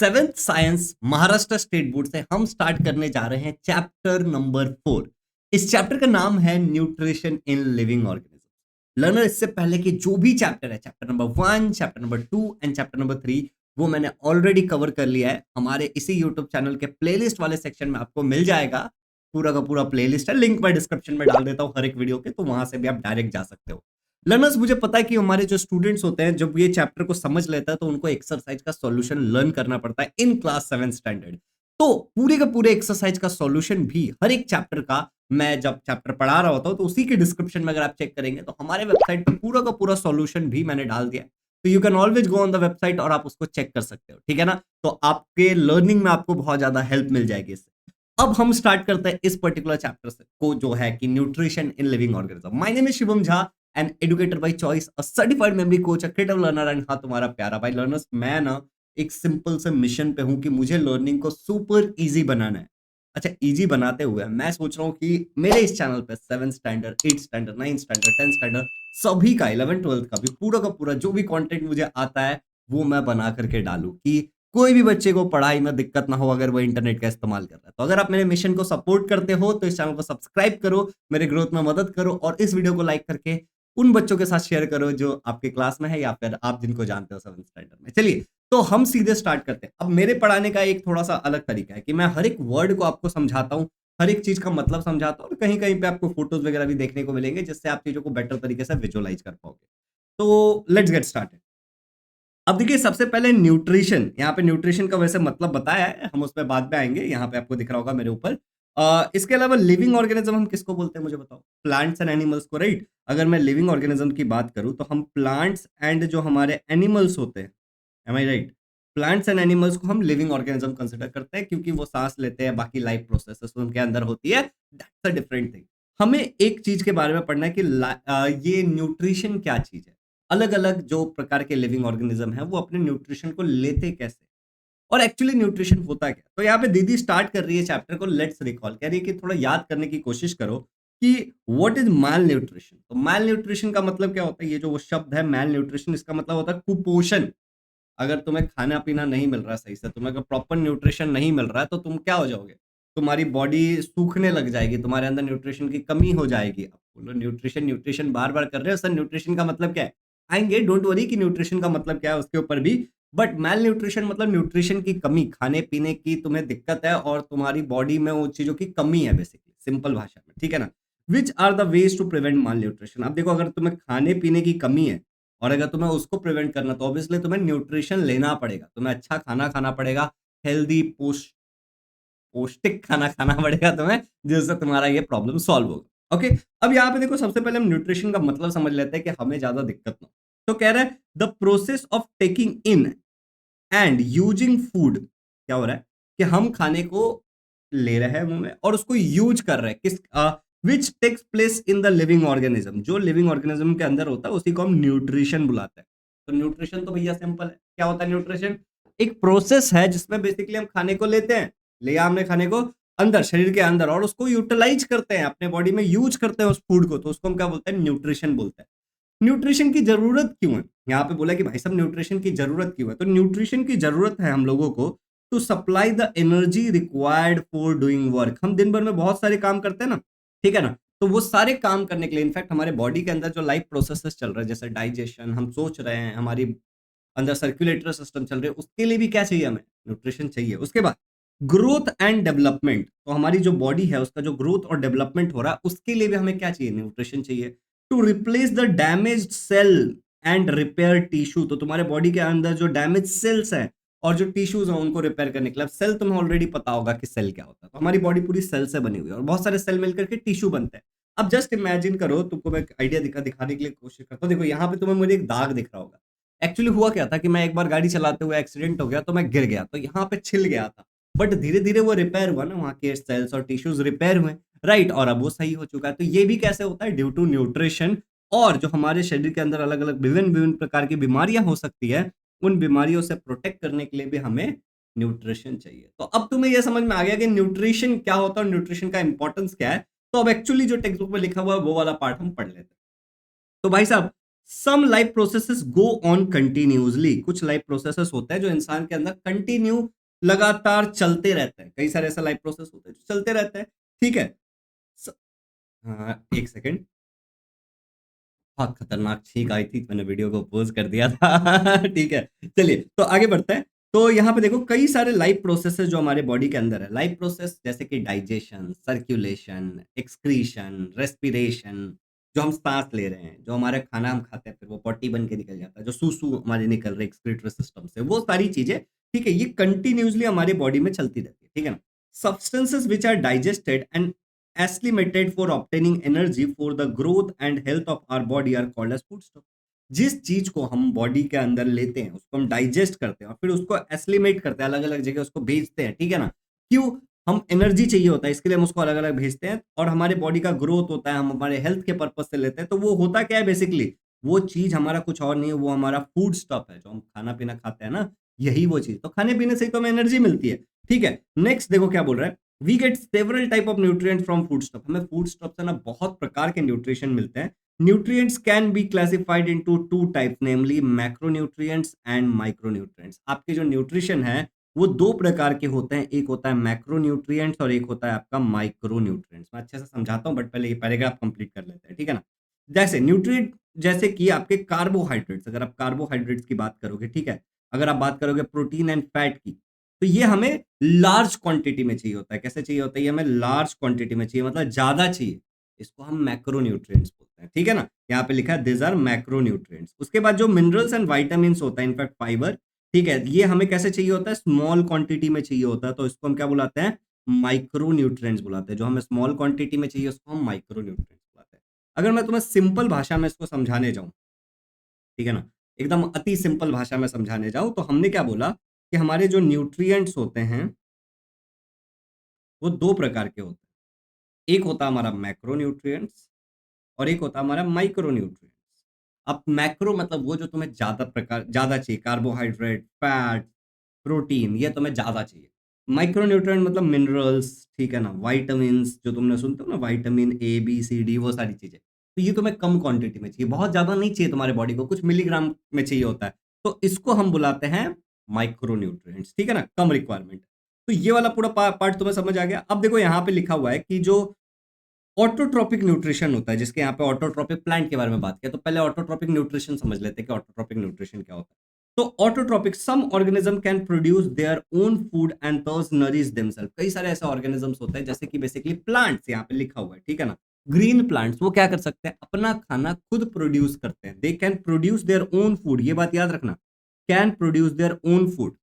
Seventh science Maharashtra state board से हम start करने जा रहे हैं चैप्टर नंबर 4। इस चैप्टर का नाम है nutrition in living organism. Learner, इससे पहले कि जो भी चैप्टर है, chapter number 1, chapter number 2 and chapter number 3, वो मैंने ऑलरेडी कवर कर लिया है। हमारे इसी यूट्यूब चैनल के प्लेलिस्ट वाले सेक्शन में आपको मिल जाएगा। पूरा का पूरा प्लेलिस्ट है, लिंक मैं डिस्क्रिप्शन में डाल देता हूँ हर एक वीडियो के, तो वहां से भी आप डायरेक्ट जा सकते हो। लर्नर्स, मुझे पता है कि हमारे जो स्टूडेंट्स होते हैं, जब ये चैप्टर को समझ लेता है तो उनको एक्सरसाइज का सॉल्यूशन लर्न करना पड़ता है इन क्लास 7 स्टैंडर्ड। तो पूरे का पूरे एक्सरसाइज का सॉल्यूशन भी हर एक चैप्टर का मैं जब चैप्टर पढ़ा रहा होता हूं तो उसी के डिस्क्रिप्शन में अगर आप चेक करेंगे तो हमारे वेबसाइट पर पूरा का पूरा सॉल्यूशन भी मैंने डाल दिया है। तो you can always go on the website और आप उसको चेक कर सकते हो, ठीक है ना। तो आपके लर्निंग में आपको बहुत ज्यादा हेल्प मिल जाएगी इससे। अब हम स्टार्ट करते हैं इस पर्टिकुलर चैप्टर से को, जो है कि nutrition in living organism. My name is Shivam Jha, an educator by choice, a certified memory coach, a creative learner and हाँ, तुम्हारा प्यारा भाई। लर्नर्स, मैं ना एक सिंपल से मिशन पे हूं कि मुझे लर्निंग को सुपर इजी बनाना है। अच्छा, इजी बनाते हुए मैं सोच रहा हूं कि मेरे इस चैनल पे 7 स्टैंडर्ड, 8 स्टैंडर्ड, 9 स्टैंडर्ड, 10 स्टैंडर्ड सभी का, 11 12 का भी पूरा का पूरा जो भी कंटेंट मुझे आता है वो मैं बना करके डालूं कि कोई भी बच्चे को पढ़ाई में दिक्कत ना हो अगर वो इंटरनेट का इस्तेमाल कर रहा है। तो अगर आप मेरे मिशन को सपोर्ट करते हो तो इस चैनल को सब्सक्राइब करो, मेरे ग्रोथ में मदद करो और इस वीडियो को लाइक करके उन बच्चों के साथ शेयर करो जो आपके क्लास में है या फिर आप जिनको जानते हो 7th स्टैंडर्ड में। चलिए, तो हम सीधे स्टार्ट करते हैं। अब मेरे पढ़ाने का एक थोड़ा सा अलग तरीका है कि मैं हर एक वर्ड को आपको समझाता हूँ, हर एक चीज का मतलब समझाता हूँ और कहीं कहीं पे आपको फोटोज वगैरह भी देखने को मिलेंगे जिससे आप चीजों को बेटर तरीके से विजुअलाइज कर पाओगे। तो लेट्स गेट स्टार्टेड। अब देखिए, सबसे पहले न्यूट्रिशन, यहाँ पे न्यूट्रिशन का वैसे मतलब बताया है, हम उसमें बाद में आएंगे। यहाँ पे आपको दिख रहा होगा मेरे ऊपर। इसके अलावा लिविंग ऑर्गेनिज्म हम किसको बोलते हैं मुझे बताओ? प्लांट्स एंड एनिमल्स को, राइट। अगर मैं लिविंग ऑर्गेनिज्म की बात करूं तो हम प्लांट्स एंड जो हमारे एनिमल्स होते हैं, am I right, plants and animals को हम लिविंग ऑर्गेनिज्म कंसिडर करते हैं क्योंकि वो सांस लेते हैं, बाकी लाइफ प्रोसेसेस उनके अंदर होती है। That's a different thing. हमें एक चीज के बारे में पढ़ना है कि ये न्यूट्रिशन क्या चीज है। अलग अलग जो प्रकार के लिविंग ऑर्गेनिज्म है वो अपने न्यूट्रिशन को लेते कैसे, और एक्चुअली न्यूट्रिशन होता क्या। तो यहाँ पे दीदी स्टार्ट कर रही है चैप्टर को, लेट्स रिकॉल, कह रही है कि थोड़ा याद करने की कोशिश करो कि व्हाट इज मैल न्यूट्रिशन। तो मैल न्यूट्रिशन का मतलब क्या होता है? ये जो वो शब्द है मैल न्यूट्रिशन, इसका मतलब होता है कुपोषण। अगर तुम्हें खाना पीना नहीं मिल रहा सही से, तुम्हें अगर प्रॉपर न्यूट्रिशन नहीं मिल रहा है तो तुम क्या हो जाओगे? तुम्हारी बॉडी सूखने लग जाएगी, तुम्हारे अंदर न्यूट्रिशन की कमी हो जाएगी। अब बोलो न्यूट्रिशन न्यूट्रिशन बार बार कर रहे हो सर, न्यूट्रिशन का मतलब क्या है? आएंगे, डोंट वरी कि न्यूट्रिशन का मतलब क्या है उसके ऊपर भी। बट मैल न्यूट्रिशन मतलब न्यूट्रिशन की कमी, खाने पीने की तुम्हें दिक्कत है और तुम्हारी बॉडी में वो चीजों की कमी है, बेसिकली सिंपल भाषा में, ठीक है ना। Which are the ways to prevent malnutrition. अब देखो, अगर तुम्हें खाने पीने की कमी है और अगर तुम्हें उसको प्रिवेंट करना तो ऑब्वियसली तुम्हें न्यूट्रिशन लेना पड़ेगा, तुम्हें अच्छा खाना खाना पड़ेगा, हेल्दी पौष्टिक खाना खाना पड़ेगा तुम्हें, जिससे तुम्हारा ये प्रॉब्लम सॉल्व होगा। ओके, अब यहाँ पे देखो, सबसे पहले हम न्यूट्रिशन का मतलब समझ लेते हैं कि हमें ज्यादा दिक्कत ना हो। तो कह रहा है the process of taking in and using food. क्या हो रहा है कि हम खाने को ले रहे हैं मुंह में और उसको यूज कर रहे हैं किस, which takes place in the living organism. जो लिविंग ऑर्गेनिज्म के अंदर होता है उसी को हम न्यूट्रिशन बुलाते हैं। तो न्यूट्रिशन तो भैया सिंपल है, क्या होता है न्यूट्रिशन? एक प्रोसेस है जिसमें बेसिकली हम खाने को लेते हैं, लिया हमने खाने को अंदर, शरीर के अंदर, और उसको यूटिलाइज करते हैं, अपने बॉडी में यूज करते हैं उस फूड को, तो उसको हम क्या बोलते हैं? न्यूट्रिशन बोलते हैं। न्यूट्रिशन की जरूरत क्यों है? यहाँ पे बोला कि भाई साहब न्यूट्रिशन की जरूरत क्यों है? तो न्यूट्रिशन की जरूरत है हम लोगों को to supply the energy required for doing work. हम दिन भर में बहुत सारे काम करते हैं ना, ठीक है ना। तो वो सारे काम करने के लिए, इनफैक्ट हमारे बॉडी के अंदर जो लाइफ प्रोसेसेस चल रहे हैं, जैसे डाइजेशन, हम सोच रहे हैं, हमारी अंदर सर्कुलेटरी सिस्टम चल रहे हैं, उसके लिए भी क्या चाहिए? हमें न्यूट्रिशन चाहिए। उसके बाद ग्रोथ एंड डेवलपमेंट, तो हमारी जो बॉडी है उसका जो ग्रोथ और डेवलपमेंट हो रहा है उसके लिए भी हमें क्या चाहिए? न्यूट्रिशन चाहिए। To replace the damaged cell and repair tissue, तो तुम्हारे बॉडी के अंदर जो डैमेज सेल्स हैं और जो टिश्यूज हैं उनको रिपेयर करने के लिए। सेल तुम्हें ऑलरेडी पता होगा कि सेल क्या होता है। तो हमारी बॉडी पूरी सेल से बनी हुई है और बहुत सारे सेल मिलकर के टिश्यू बनते हैं। अब जस्ट इमेजिन करो, तुमको मैं एक आइडिया दिखाने के लिए कोशिश करता हूँ। देखो यहाँ पे तुम्हें मुझे एक दाग दिख रहा होगा। एक्चुअली हुआ क्या था कि मैं एक बार गाड़ी चलाते हुए एक्सीडेंट हो गया, तो मैं गिर गया, तो यहाँ पे छिल गया था। बट धीरे धीरे वो रिपेयर हुआ ना, वहां के सेल्स और टिश्यूज रिपेयर हुए, राइट, और अब वो सही हो चुका है। तो ये भी कैसे होता है? Due to nutrition. और जो हमारे शरीर के अंदर अलग अलग विभिन्न विभिन्न प्रकार की बीमारियां हो सकती है, उन बीमारियों से प्रोटेक्ट करने के लिए भी हमें न्यूट्रिशन चाहिए। तो अब तुम्हें यह समझ में आ गया कि न्यूट्रिशन क्या होता है और न्यूट्रिशन का इंपॉर्टेंस क्या है। तो अब एक्चुअली जो टेक्स्ट बुक में लिखा हुआ है वो वाला पार्ट हम पढ़ लेते हैं। तो भाई साहब, some life processes go on continuously, कुछ लाइफ प्रोसेसेस होते हैं जो इंसान के अंदर कंटिन्यू लगातार चलते रहते हैं, कई सारे ऐसा लाइफ प्रोसेस होते हैं जो चलते रहते हैं, ठीक है। स- हाँ, एक सेकेंड, बहुत खतरनाक छींक आई थी, मैंने वीडियो को पोज कर दिया था ठीक है, चलिए तो आगे बढ़ते हैं। तो यहाँ पे देखो कई सारे लाइफ प्रोसेसेस जो हमारे बॉडी के अंदर है, लाइफ प्रोसेस जैसे कि डाइजेशन, सर्कुलेशन, एक्सक्रीशन, रेस्पिरेशन, जो हम सांस ले रहे हैं, जो हमारे खाना हम खाते हैं फिर वो पॉटी बन के निकल जाता है, जो सूसू हमारे निकल रहे एक्सक्रीटरी सिस्टम से, वो सारी चीजें, ठीक है, ये कंटिन्यूसली हमारी बॉडी में चलती रहती है, ठीक है ना। Substances which are digested and acclimated for obtaining energy for the growth and health of our body are called as foodstuff। जिस चीज को हम बॉडी के अंदर लेते हैं उसको हम डाइजेस्ट करते हैं और फिर उसको एस्लिमेट करते हैं, अलग अलग जगह उसको भेजते हैं, ठीक है ना। क्यों? हम एनर्जी चाहिए होता है इसके लिए हम उसको अलग अलग भेजते हैं, और हमारे बॉडी का ग्रोथ होता है, हम हमारे हेल्थ के पर्पज से लेते हैं। तो वो होता क्या है बेसिकली, वो चीज हमारा कुछ और नहीं है, वो हमारा फूड स्टफ है, जो हम खाना पीना खाते हैं ना, यही वो चीज। तो खाने पीने से ही तो हमें एनर्जी मिलती है, ठीक है। नेक्स्ट देखो क्या बोल रहा है, we get several type of nutrient from food stuff. हमें फूड स्टफ से ना बहुत प्रकार के न्यूट्रिशन मिलते हैं। Nutrients can be classified into two types, namely macronutrients and micronutrients. आपके जो न्यूट्रिशन है वो दो प्रकार के होते हैं, एक होता है मैक्रोन्यूट्रिएंट्स और एक होता है आपका माइक्रोन्यूट्रिएंट्स। मैं अच्छे से समझाता हूं बट पहले ये पैराग्राफ कंप्लीट कर लेते हैं, ठीक है ना। जैसे न्यूट्रिएंट, जैसे कि आपके कार्बोहाइड्रेट्स, अगर आप कार्बोहाइड्रेट्स की बात करोगे, ठीक है, अगर आप बात करोगे प्रोटीन एंड फैट की, तो ये हमें लार्ज क्वांटिटी में चाहिए होता है। कैसे चाहिए होता है? ये हमें लार्ज क्वांटिटी में चाहिए, मतलब ज्यादा चाहिए। इसको हम मैक्रोन्यूट्रिएंट्स बोलते हैं, ठीक है ना। यहाँ पे लिखा है दिस आर मैक्रोन्यूट्रिएंट्स। उसके बाद जो मिनरल्स एंड विटामिन्स होता है, इनफैक्ट फाइबर, ठीक है, ये हमें कैसे चाहिए होता है? स्मॉल क्वांटिटी में चाहिए होता है, तो इसको हम क्या बुलाते हैं? माइक्रोन्यूट्रिएंट्स बुलाते हैं। जो हमें स्मॉल क्वांटिटी में चाहिए उसको हम माइक्रोन्यूट्रिएंट्स बुलाते हैं। अगर मैं तुम्हें सिंपल भाषा में इसको समझाने जाऊं, ठीक है ना, एकदम अति सिंपल भाषा में समझाने जाऊं, तो हमने क्या बोला कि हमारे जो न्यूट्रिएंट्स होते हैं वो दो प्रकार के होते हैं। एक होता है हमारा मैक्रोन्यूट्रिएंट्स और एक होता है हमारा माइक्रोन्यूट्रिएंट्स। अब मैक्रो मतलब वो जो तुम्हें ज्यादा चाहिए, कार्बोहाइड्रेट, फैट, प्रोटीन, ये तुम्हें ज्यादा चाहिए। माइक्रोन्यूट्रिएंट मतलब मिनरल्स, ठीक है ना, वाइटामिन्स, जो तुमने सुनते हो ना, vitamin A B C D, वो सारी चीजें, तो ये तुम्हें कम क्वांटिटी में चाहिए, बहुत ज्यादा नहीं चाहिए तुम्हारे बॉडी को, कुछ मिलीग्राम में चाहिए होता है। तो इसको हम बुलाते हैं माइक्रोन्यूट्रिएंट्स, ठीक है ना, कम रिक्वायरमेंट। तो ये वाला पूरा पार्ट तुम्हें समझ आ गया। अब देखो यहाँ पे लिखा हुआ है कि जो ऑटोट्रॉपिक न्यूट्रिशन होता है, जिसके यहाँ पे ऑटोट्रॉपिक प्लांट के बारे में बात किया, तो पहले ऑटोट्रॉपिक न्यूट्रिशन समझ लेते हैं कि ऑटोट्रॉपिक न्यूट्रिशन क्या होता है। तो autotrophic, some organism can produce their own food and thus nourish themself. कई सारे ऐसे ऑर्गेनिजम्स होते हैं जैसे कि बेसिकली प्लांट्स, यहाँ पे लिखा हुआ है, ठीक है ना, ग्रीन प्लांट्स, वो क्या कर सकते हैं? अपना खाना खुद प्रोड्यूस करते हैं। They can produce their own food, ये बात याद रखना, can produce their own food,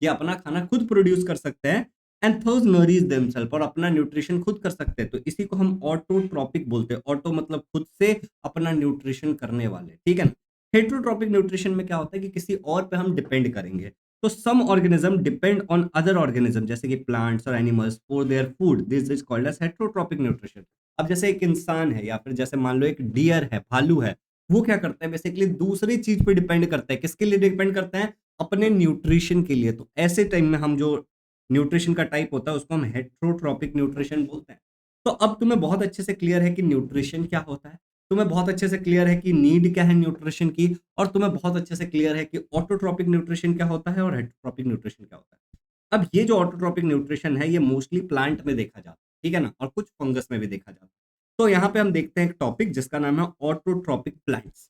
ये अपना खाना खुद प्रोड्यूस कर सकते हैं। एंड थर्स नरिश देमसेल्फ, और अपना न्यूट्रिशन खुद कर सकते हैं। तो इसी को हम ऑटोट्रॉपिक बोलते हैं। ऑटो मतलब खुद से अपना न्यूट्रिशन करने वाले, ठीक है ना। हेटरोट्रॉपिक न्यूट्रिशन में क्या होता है कि किसी और पे हम डिपेंड करेंगे। तो some organism depend on other organism, जैसे कि प्लांट्स और animals, for their food, this is called as heterotrophic nutrition. अब जैसे एक इंसान है या फिर जैसे मान लो एक डियर है, भालू है, वो क्या करता है? बेसिकली दूसरी चीज पे डिपेंड करता है। किसके लिए डिपेंड करते हैं? अपने न्यूट्रिशन के लिए। तो ऐसे टाइम में हम जो न्यूट्रिशन का टाइप होता है उसको हम हेटरोट्रॉपिक न्यूट्रिशन बोलते हैं। तो अब तुम्हें बहुत अच्छे से क्लियर है कि न्यूट्रिशन क्या होता है, तुम्हें बहुत अच्छे से क्लियर है कि नीड क्या है न्यूट्रिशन की, और तुम्हें बहुत अच्छे से क्लियर है कि ऑटोट्रॉपिक न्यूट्रिशन क्या होता है और हेटरोट्रॉपिक न्यूट्रिशन क्या होता है। अब ये जो ऑटोट्रॉपिक न्यूट्रिशन है ये मोस्टली प्लांट में देखा जाता है, ठीक है ना, और कुछ फंगस में भी देखा जाता है। तो यहाँ पे हम देखते हैं एक टॉपिक जिसका नाम है ऑटोट्रॉपिक प्लांट्स।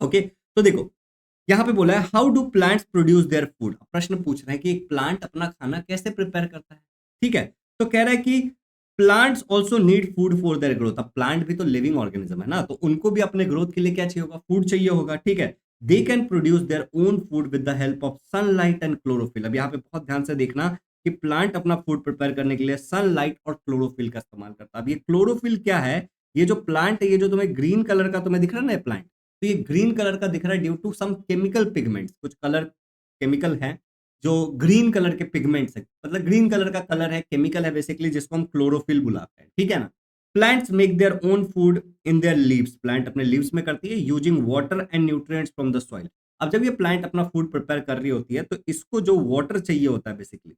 ओके, तो देखो यहाँ पे बोला है how do plants produce their food. प्रश्न पूछ रहे हैं कि एक प्लांट अपना खाना कैसे प्रिपेयर करता है, ठीक है। तो कह रहा है कि plants also need food for their growth. अब प्लांट भी तो लिविंग ऑर्गेनिज्म है ना, तो उनको भी अपने ग्रोथ के लिए क्या चाहिए होगा? फूड चाहिए होगा, ठीक है। They can produce their own food with the help of sunlight and chlorophyll. अब यहाँ पे बहुत ध्यान से देखना कि प्लांट अपना फूड प्रिपेयर करने के लिए सनलाइट और क्लोरोफिल का इस्तेमाल करता है। अब ये क्लोरोफिल क्या है? ये जो प्लांट है, ये जो तुम्हें ग्रीन कलर का तुम्हें दिख रहा है ना प्लांट, तो ये ग्रीन कलर का दिख रहा है due to some chemical pigments. कुछ कलर केमिकल है जो ग्रीन कलर के पिगमेंट्स है, मतलब ग्रीन कलर का कलर है, केमिकल है बेसिकली, जिसको हम क्लोरोफिल बुलाते हैं, ठीक है ना। Plants make their own food in their leaves. Plant अपने लीव्स में करती है using water and nutrients from the soil. अब जब ये प्लांट अपना फूड प्रिपेयर कर रही होती है तो इसको जो वाटर चाहिए होता है बेसिकली,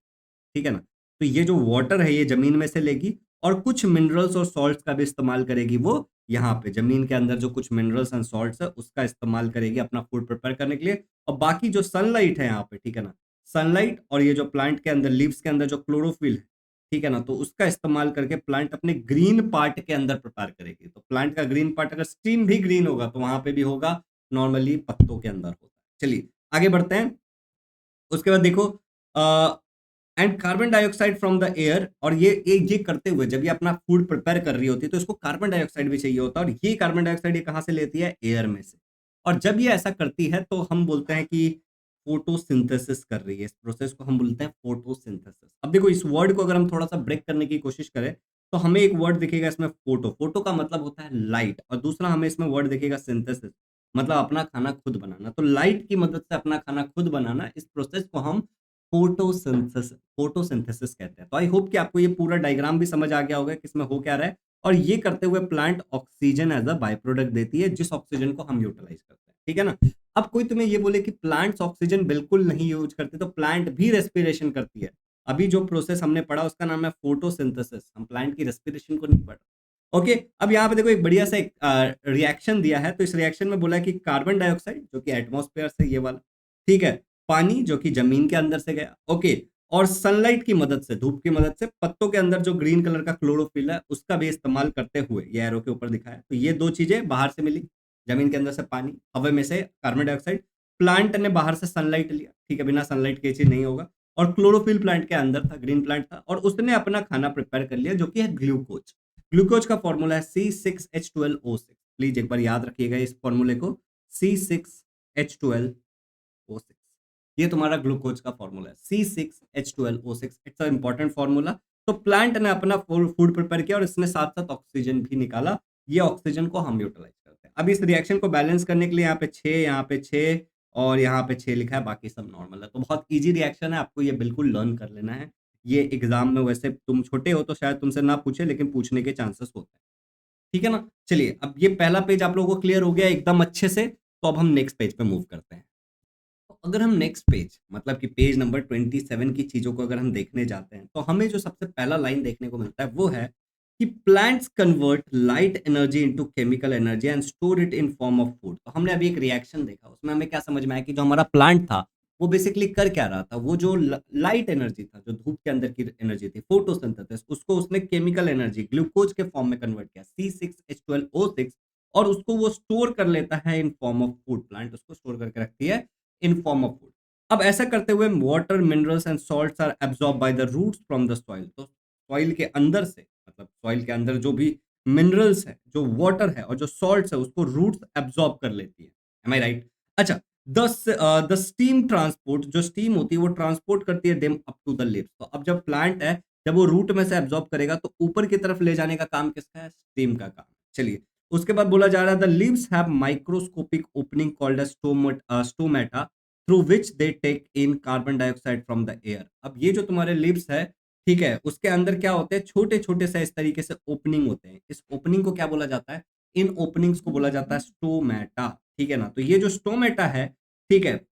ठीक है ना, तो ये जो वाटर है ये जमीन में से लेगी और कुछ मिनरल्स और सॉल्ट्स का भी इस्तेमाल करेगी वो यहाँ पे जमीन के अंदर जो कुछ मिनरल्स एंड सॉल्ट्स है उसका इस्तेमाल करेगी अपना फूड प्रिपेयर करने के लिए। और बाकी जो सनलाइट है यहाँ पे, ठीक है ना, सनलाइट और ये जो प्लांट के अंदर लीव्स के अंदर जो क्लोरोफिल है, ठीक है ना, तो उसका इस्तेमाल करके प्लांट अपने ग्रीन पार्ट के अंदर प्रिपेयर करेगी। तो प्लांट का ग्रीन पार्ट अगर स्टीम भी ग्रीन होगा तो वहां पे भी होगा, नॉर्मली पत्तों के अंदर होता है। चलिए आगे बढ़ते हैं। उसके बाद देखो, and carbon dioxide from the air, और ये करते हुए जब ये अपना फूड प्रिपेयर कर रही होती है तो इसको कार्बन डाइऑक्साइड भी चाहिए होता है, और ये कार्बन डाइऑक्साइड ये कहाँ से लेती है, एयर में से। और जब ये ऐसा करती है तो हम बोलते हैं कि फोटोसिंथेसिस कर रही है, इस प्रोसेस को हम बोलते हैं फोटोसिंथेसिस। अब देखो इस वर्ड को अगर हम थोड़ा सा ब्रेक करने की कोशिश करें तो हमें एक वर्ड दिखेगा इसमें फोटो, फोटो का मतलब होता है लाइट, और दूसरा हमें इसमें वर्ड दिखेगा सिंथेसिस, मतलब अपना खाना खुद बनाना। तो लाइट की मदद से अपना खाना खुद बनाना, इस प्रोसेस को हम फोटोसिंथेसिस कहते हैं। तो आई होप कि आपको ये पूरा डायग्राम भी समझ आ गया होगा कि इसमें हो क्या रहा है। और ये करते हुए plant oxygen as a by product देती है, जिस ऑक्सीजन को हम यूटिलाइज करते हैं, ठीक है ना। अब कोई तुम्हें ये बोले कि प्लांट्स ऑक्सीजन बिल्कुल नहीं यूज करते, तो प्लांट भी रेस्पिरेशन करती है। अभी जो प्रोसेस हमने पढ़ा उसका नाम है फोटोसिंथेसिस, हम प्लांट की रेस्पिरेशन को नहीं पढ़। ओके, अब यहाँ पे देखो एक बढ़िया सा एक रिएक्शन दिया है। तो इस रिएक्शन में बोला है कि कार्बन डाइऑक्साइड जो कि एटमॉस्फेयर से, ये वाला, ठीक है, पानी जो कि जमीन के अंदर से गया, ओके, और सनलाइट की मदद से, धूप की मदद से पत्तों के अंदर जो ग्रीन कलर का क्लोरोफिल है उसका भी इस्तेमाल करते हुए, ये एरो के ऊपर दिखा है। तो ये दो चीजें बाहर से मिली, जमीन के अंदर से पानी, हवा में से कार्बन डाइऑक्साइड, प्लांट ने बाहर से सनलाइट लिया, ठीक है, बिना सनलाइट के चीज नहीं होगा, और क्लोरोफिल प्लांट के अंदर था, ग्रीन प्लांट था, और उसने अपना खाना प्रिपेयर कर लिया जो कि है ग्लूकोज। ग्लूकोज का फॉर्मूला है C6H12O6। प्लीज एक बार याद रखिएगा इस फॉर्मूले को, C6H12O6, ये तुम्हारा ग्लूकोज का फॉर्मूला है, C6H12O6, it's a important formula. तो प्लांट ने अपना फूड प्रिपेयर किया और इसने साथ साथ ऑक्सीजन भी निकाला, ये ऑक्सीजन को हम यूटिलाइज करते हैं। अब इस रिएक्शन को बैलेंस करने के लिए यहाँ पे 6, यहाँ पे 6 और यहाँ पे 6 लिखा है, बाकी सब नॉर्मल है। तो बहुत ईजी रिएक्शन है, आपको ये बिल्कुल लर्न कर लेना है। ये एग्जाम में, वैसे तुम छोटे हो तो शायद तुमसे ना पूछे, लेकिन पूछने के चांसेस होते हैं, ठीक है ना। चलिए, अब ये पहला पेज आप लोगों को क्लियर हो गया एकदम अच्छे से, तो अब हम नेक्स्ट पेज पे मूव करते हैं। तो अगर हम नेक्स्ट पेज, मतलब कि पेज नंबर 27 की चीजों को अगर हम देखने जाते हैं तो हमें जो सबसे पहला लाइन देखने को मिलता है वो है कि plants convert light energy into chemical energy and store it in form of food. तो हमने अभी एक रिएक्शन देखा, उसमें हमें क्या समझ में आया कि जो हमारा प्लांट था वो बेसिकली कर क्या रहा था, वो जो लाइट एनर्जी था, जो धूप के अंदर की एनर्जी थी, फोटोसिंथेसिस, उसको उसने केमिकल एनर्जी ग्लूकोज के फॉर्म में कन्वर्ट किया, C6H12O6, और उसको वो स्टोर कर लेता है in form of food. Plant उसको स्टोर करके रखती है इन फॉर्म ऑफ फूड। अब ऐसा करते हुए water, minerals and salts are absorb by the roots from the soil. तो सॉइल के अंदर से, मतलब सॉइल के अंदर जो भी मिनरल्स है, जो वाटर है और जो सॉल्ट्स है, उसको रूट्स एब्जॉर्ब कर लेती है। Am I right? अच्छा, द स्टीम ट्रांसपोर्ट, जो स्टीम होती है वो ट्रांसपोर्ट करती है them up to the lips. तो अब जब प्लांट है, जब वो रूट में से एब्जॉर्ब करेगा तो ऊपर की तरफ ले जाने का काम किसका है, स्टीम का काम। चलिए, उसके बाद बोला जा रहा है the leaves have microscopic opening called stomata through which they take in carbon dioxide from the air. अब ये जो तुम्हारे लिप्स है, ठीक है, उसके अंदर क्या होते हैं, छोटे छोटे से इस तरीके से ओपनिंग होते हैं। इस ओपनिंग को क्या बोला जाता है, इन ओपनिंग्स को बोला जाता है स्टोमेटा, ठीक है ना। तो ये जो स्टोमेटा है, ठीक है,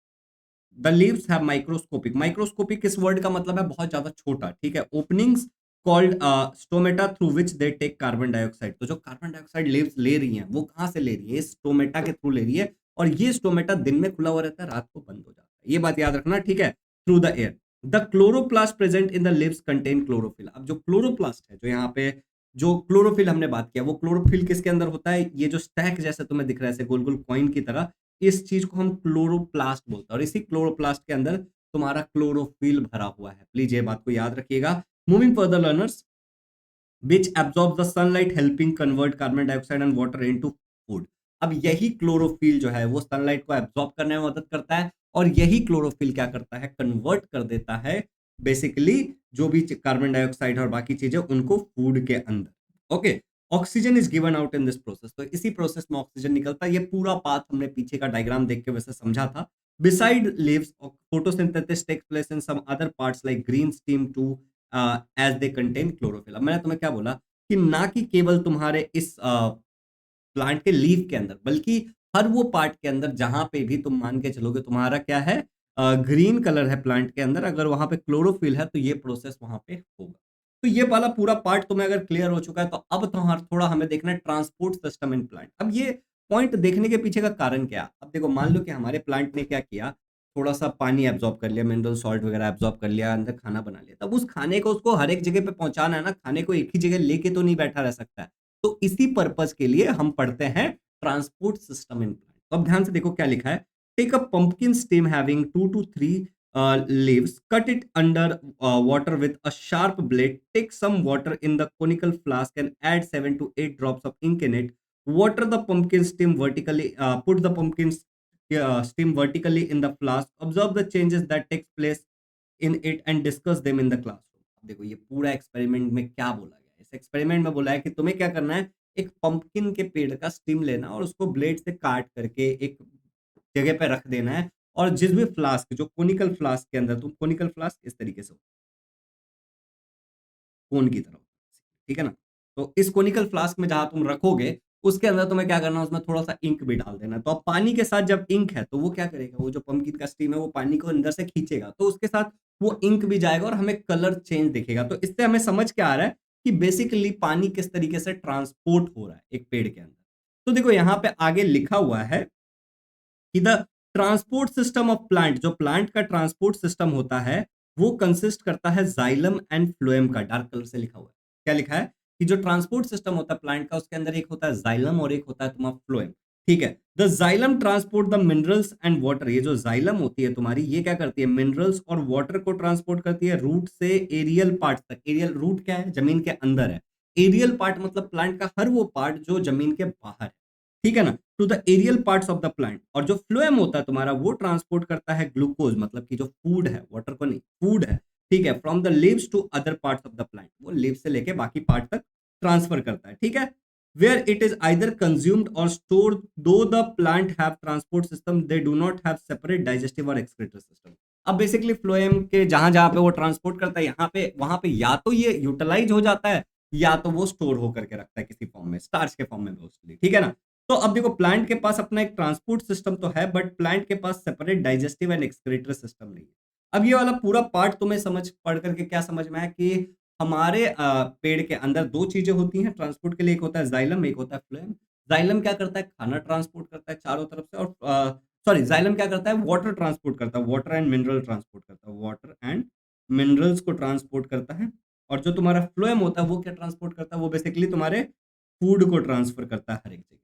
the leaves have microscopic, microscopic इस वर्ड का मतलब है बहुत ज्यादा छोटा, ठीक है, openings called stomata through which they take carbon dioxide. तो जो कार्बन डाइऑक्साइड लीव्स ले रही हैं वो कहाँ से ले रही है, स्टोमेटा के थ्रू ले रही है, और ये स्टोमेटा दिन में खुला हुआ रहता है, रात को बंद हो जाता है, ये बात याद रखना, ठीक है, through the air. The chloroplast present in the leaves contain chlorophyll. अब जो क्लोरोप्लास्ट है, जो यहाँ पे जो क्लोरोफिल हमने बात किया, वो क्लोरोफिल किसके अंदर होता है, ये जो स्टैक जैसे तुम्हें दिख रहा है, ऐसे गोल गोल कॉइन की तरह, इस चीज को हम क्लोरोप्लास्ट बोलते हैं, और इसी क्लोरोप्लास्ट के अंदर तुम्हारा क्लोरोफिल भरा हुआ है। प्लीज ये बात को याद रखिएगा। Moving further learners, which absorbs the sunlight helping convert carbon dioxide and water into food। अब यही क्लोरोफिल जो है वो सनलाइट को एब्जॉर्ब करने में मदद करता है, और यही क्लोरोफिल क्या करता है, कन्वर्ट कर देता है बेसिकली जो भी कार्बन डाइऑक्साइड और बाकी चीजें उनको फूड के अंदर। Okay, oxygen is given out in this process. तो इसी प्रोसेस में ऑक्सीजन निकलता है। ये पूरा पाथ हमने पीछे का डायग्राम देख के वैसे समझा था। Beside leaves, photosynthesis takes place in some other parts like green stem too as they contain chlorophyll. अब मैंने तुम्हें क्या बोला कि ना कि केवल तुम्हारे इस प्लांट के लीफ के अंदर, बल्कि हर वो पार्ट के अंदर जहां पे भी तुम मान के चलोगे तुम्हारा क्या है, ग्रीन कलर है प्लांट के अंदर, अगर वहां पे क्लोरोफिल है तो ये प्रोसेस वहां पे होगा। तो ये वाला पूरा पार्ट तुम्हें अगर क्लियर हो चुका है तो अब तो थोड़ा हमें देखना है ट्रांसपोर्ट सिस्टम इन प्लांट। अब ये पॉइंट देखने के पीछे का कारण क्या है? अब देखो, मान लो कि हमारे प्लांट ने क्या किया, थोड़ा सा पानी एब्जॉर्ब कर लिया, मिनरल सॉल्ट वगैरह एब्जॉर्ब कर लिया, अंदर खाना बना लिया। तब उस खाने को उसको हर एक जगह पे पहुंचाना है ना, खाने को एक ही जगह लेके तो नहीं बैठा रह सकता है। तो इसी पर्पज के लिए हम पढ़ते हैं ट्रांसपोर्ट सिस्टम इन प्लांट। तो अब ध्यान से देखो क्या लिखा है। Take a pumpkin stem having 2 to 3 leaves, cut it under water with a sharp blade, take some water in the conical flask and add 7 to 8 drops of ink in it. Water the pumpkin stem vertically, put the pumpkin stem vertically in the flask, observe the changes that takes place in it and discuss them in the classroom. अब देखो ये पूरा experiment में क्या बोला गया है। इस एक्सपेरिमेंट में बोला है कि तुम्हें क्या करना है, एक पंपकिन के पेड़ का स्टिम लेना और उसको ब्लेड से काट करके एक जगह पे रख देना है। और जिस भी फ्लास्क, जो कोनिकल फ्लास्क के अंदर, तुम कोनिकल फ्लास्क इस तरीके से कोन की तरह, ठीक है ना? तो इस कोनिकल फ्लास्क में जहां तुम रखोगे, उसके अंदर तुम्हें क्या करना है, उसमें थोड़ा सा इंक भी डाल देना है। तो अब पानी के साथ जब इंक है तो वो क्या करेगा, वो जो पंपकिन का स्टीम है वो पानी को अंदर से खींचेगा, तो उसके साथ वो इंक भी जाएगा और हमें कलर चेंज दिखेगा। तो इससे हमें समझ क्या आ रहा है कि बेसिकली पानी किस तरीके से ट्रांसपोर्ट हो रहा है एक पेड़ के अंदर। तो देखो यहाँ पे आगे लिखा हुआ है कि the transport system of plant, जो प्लांट का ट्रांसपोर्ट सिस्टम होता है वो कंसिस्ट करता है जाइलम एंड फ्लोएम का। डार्क कलर से लिखा हुआ है, क्या लिखा है कि जो ट्रांसपोर्ट सिस्टम होता है प्लांट का, उसके अंदर एक होता है जाइलम और एक होता है तुम्हारा फ्लोएम। ठीक है, the xylem transport the minerals and water. ये जो जाइलम होती है तुम्हारी, ये क्या करती है, मिनरल्स और वाटर को ट्रांसपोर्ट करती है रूट से एरियल पार्ट तक। एरियल रूट क्या है, जमीन के अंदर है। एरियल पार्ट मतलब प्लांट का हर वो पार्ट जो जमीन के बाहर है, ठीक है ना, to the aerial parts of the plant. और जो फ्लोएम होता है तुम्हारा, वो ट्रांसपोर्ट करता है ग्लूकोज, मतलब कि जो फूड है, वाटर को नहीं, फूड है, ठीक है, from the leaves to other parts of the plant. वो लीव से लेके बाकी पार्ट तक ट्रांसफर करता है, ठीक है। Where it is either consumed और store, though the plant have transport system, they do not have separate digestive और एक्सक्रीटरी सिस्टम। अब बेसिकली फ्लोएम के जहां जहां पे वो ट्रांसपोर्ट करता है, यहाँ पे वहां पे या तो ये यूटिलाइज हो जाता है या तो वो स्टोर होकर के रखता है किसी फॉर्म में, स्टार्च के फॉर्म में मोस्टली, ठीक है ना। तो अब देखो, प्लांट के पास अपना एक ट्रांसपोर्ट सिस्टम तो है, बट प्लांट के पास separate digestive and excretory system नहीं है। अब ये वाला पूरा पार्ट तुम्हें समझ पढ़ करके क्या समझ में आया कि हमारे पेड़ के अंदर दो चीजें होती हैं ट्रांसपोर्ट के लिए, एक होता है जाइलम, एक होता है फ्लोएम। जाइलम क्या करता है, खाना ट्रांसपोर्ट करता है चारों तरफ से, और सॉरी, जाइलम क्या करता है, वाटर ट्रांसपोर्ट करता है, वाटर एंड मिनरल ट्रांसपोर्ट करता है, वाटर एंड मिनरल्स को ट्रांसपोर्ट करता है। और जो तुम्हारा फ्लोएम होता है वो क्या ट्रांसपोर्ट करता है, वो बेसिकली तुम्हारे फूड को ट्रांसफर करता है हर एक जगह।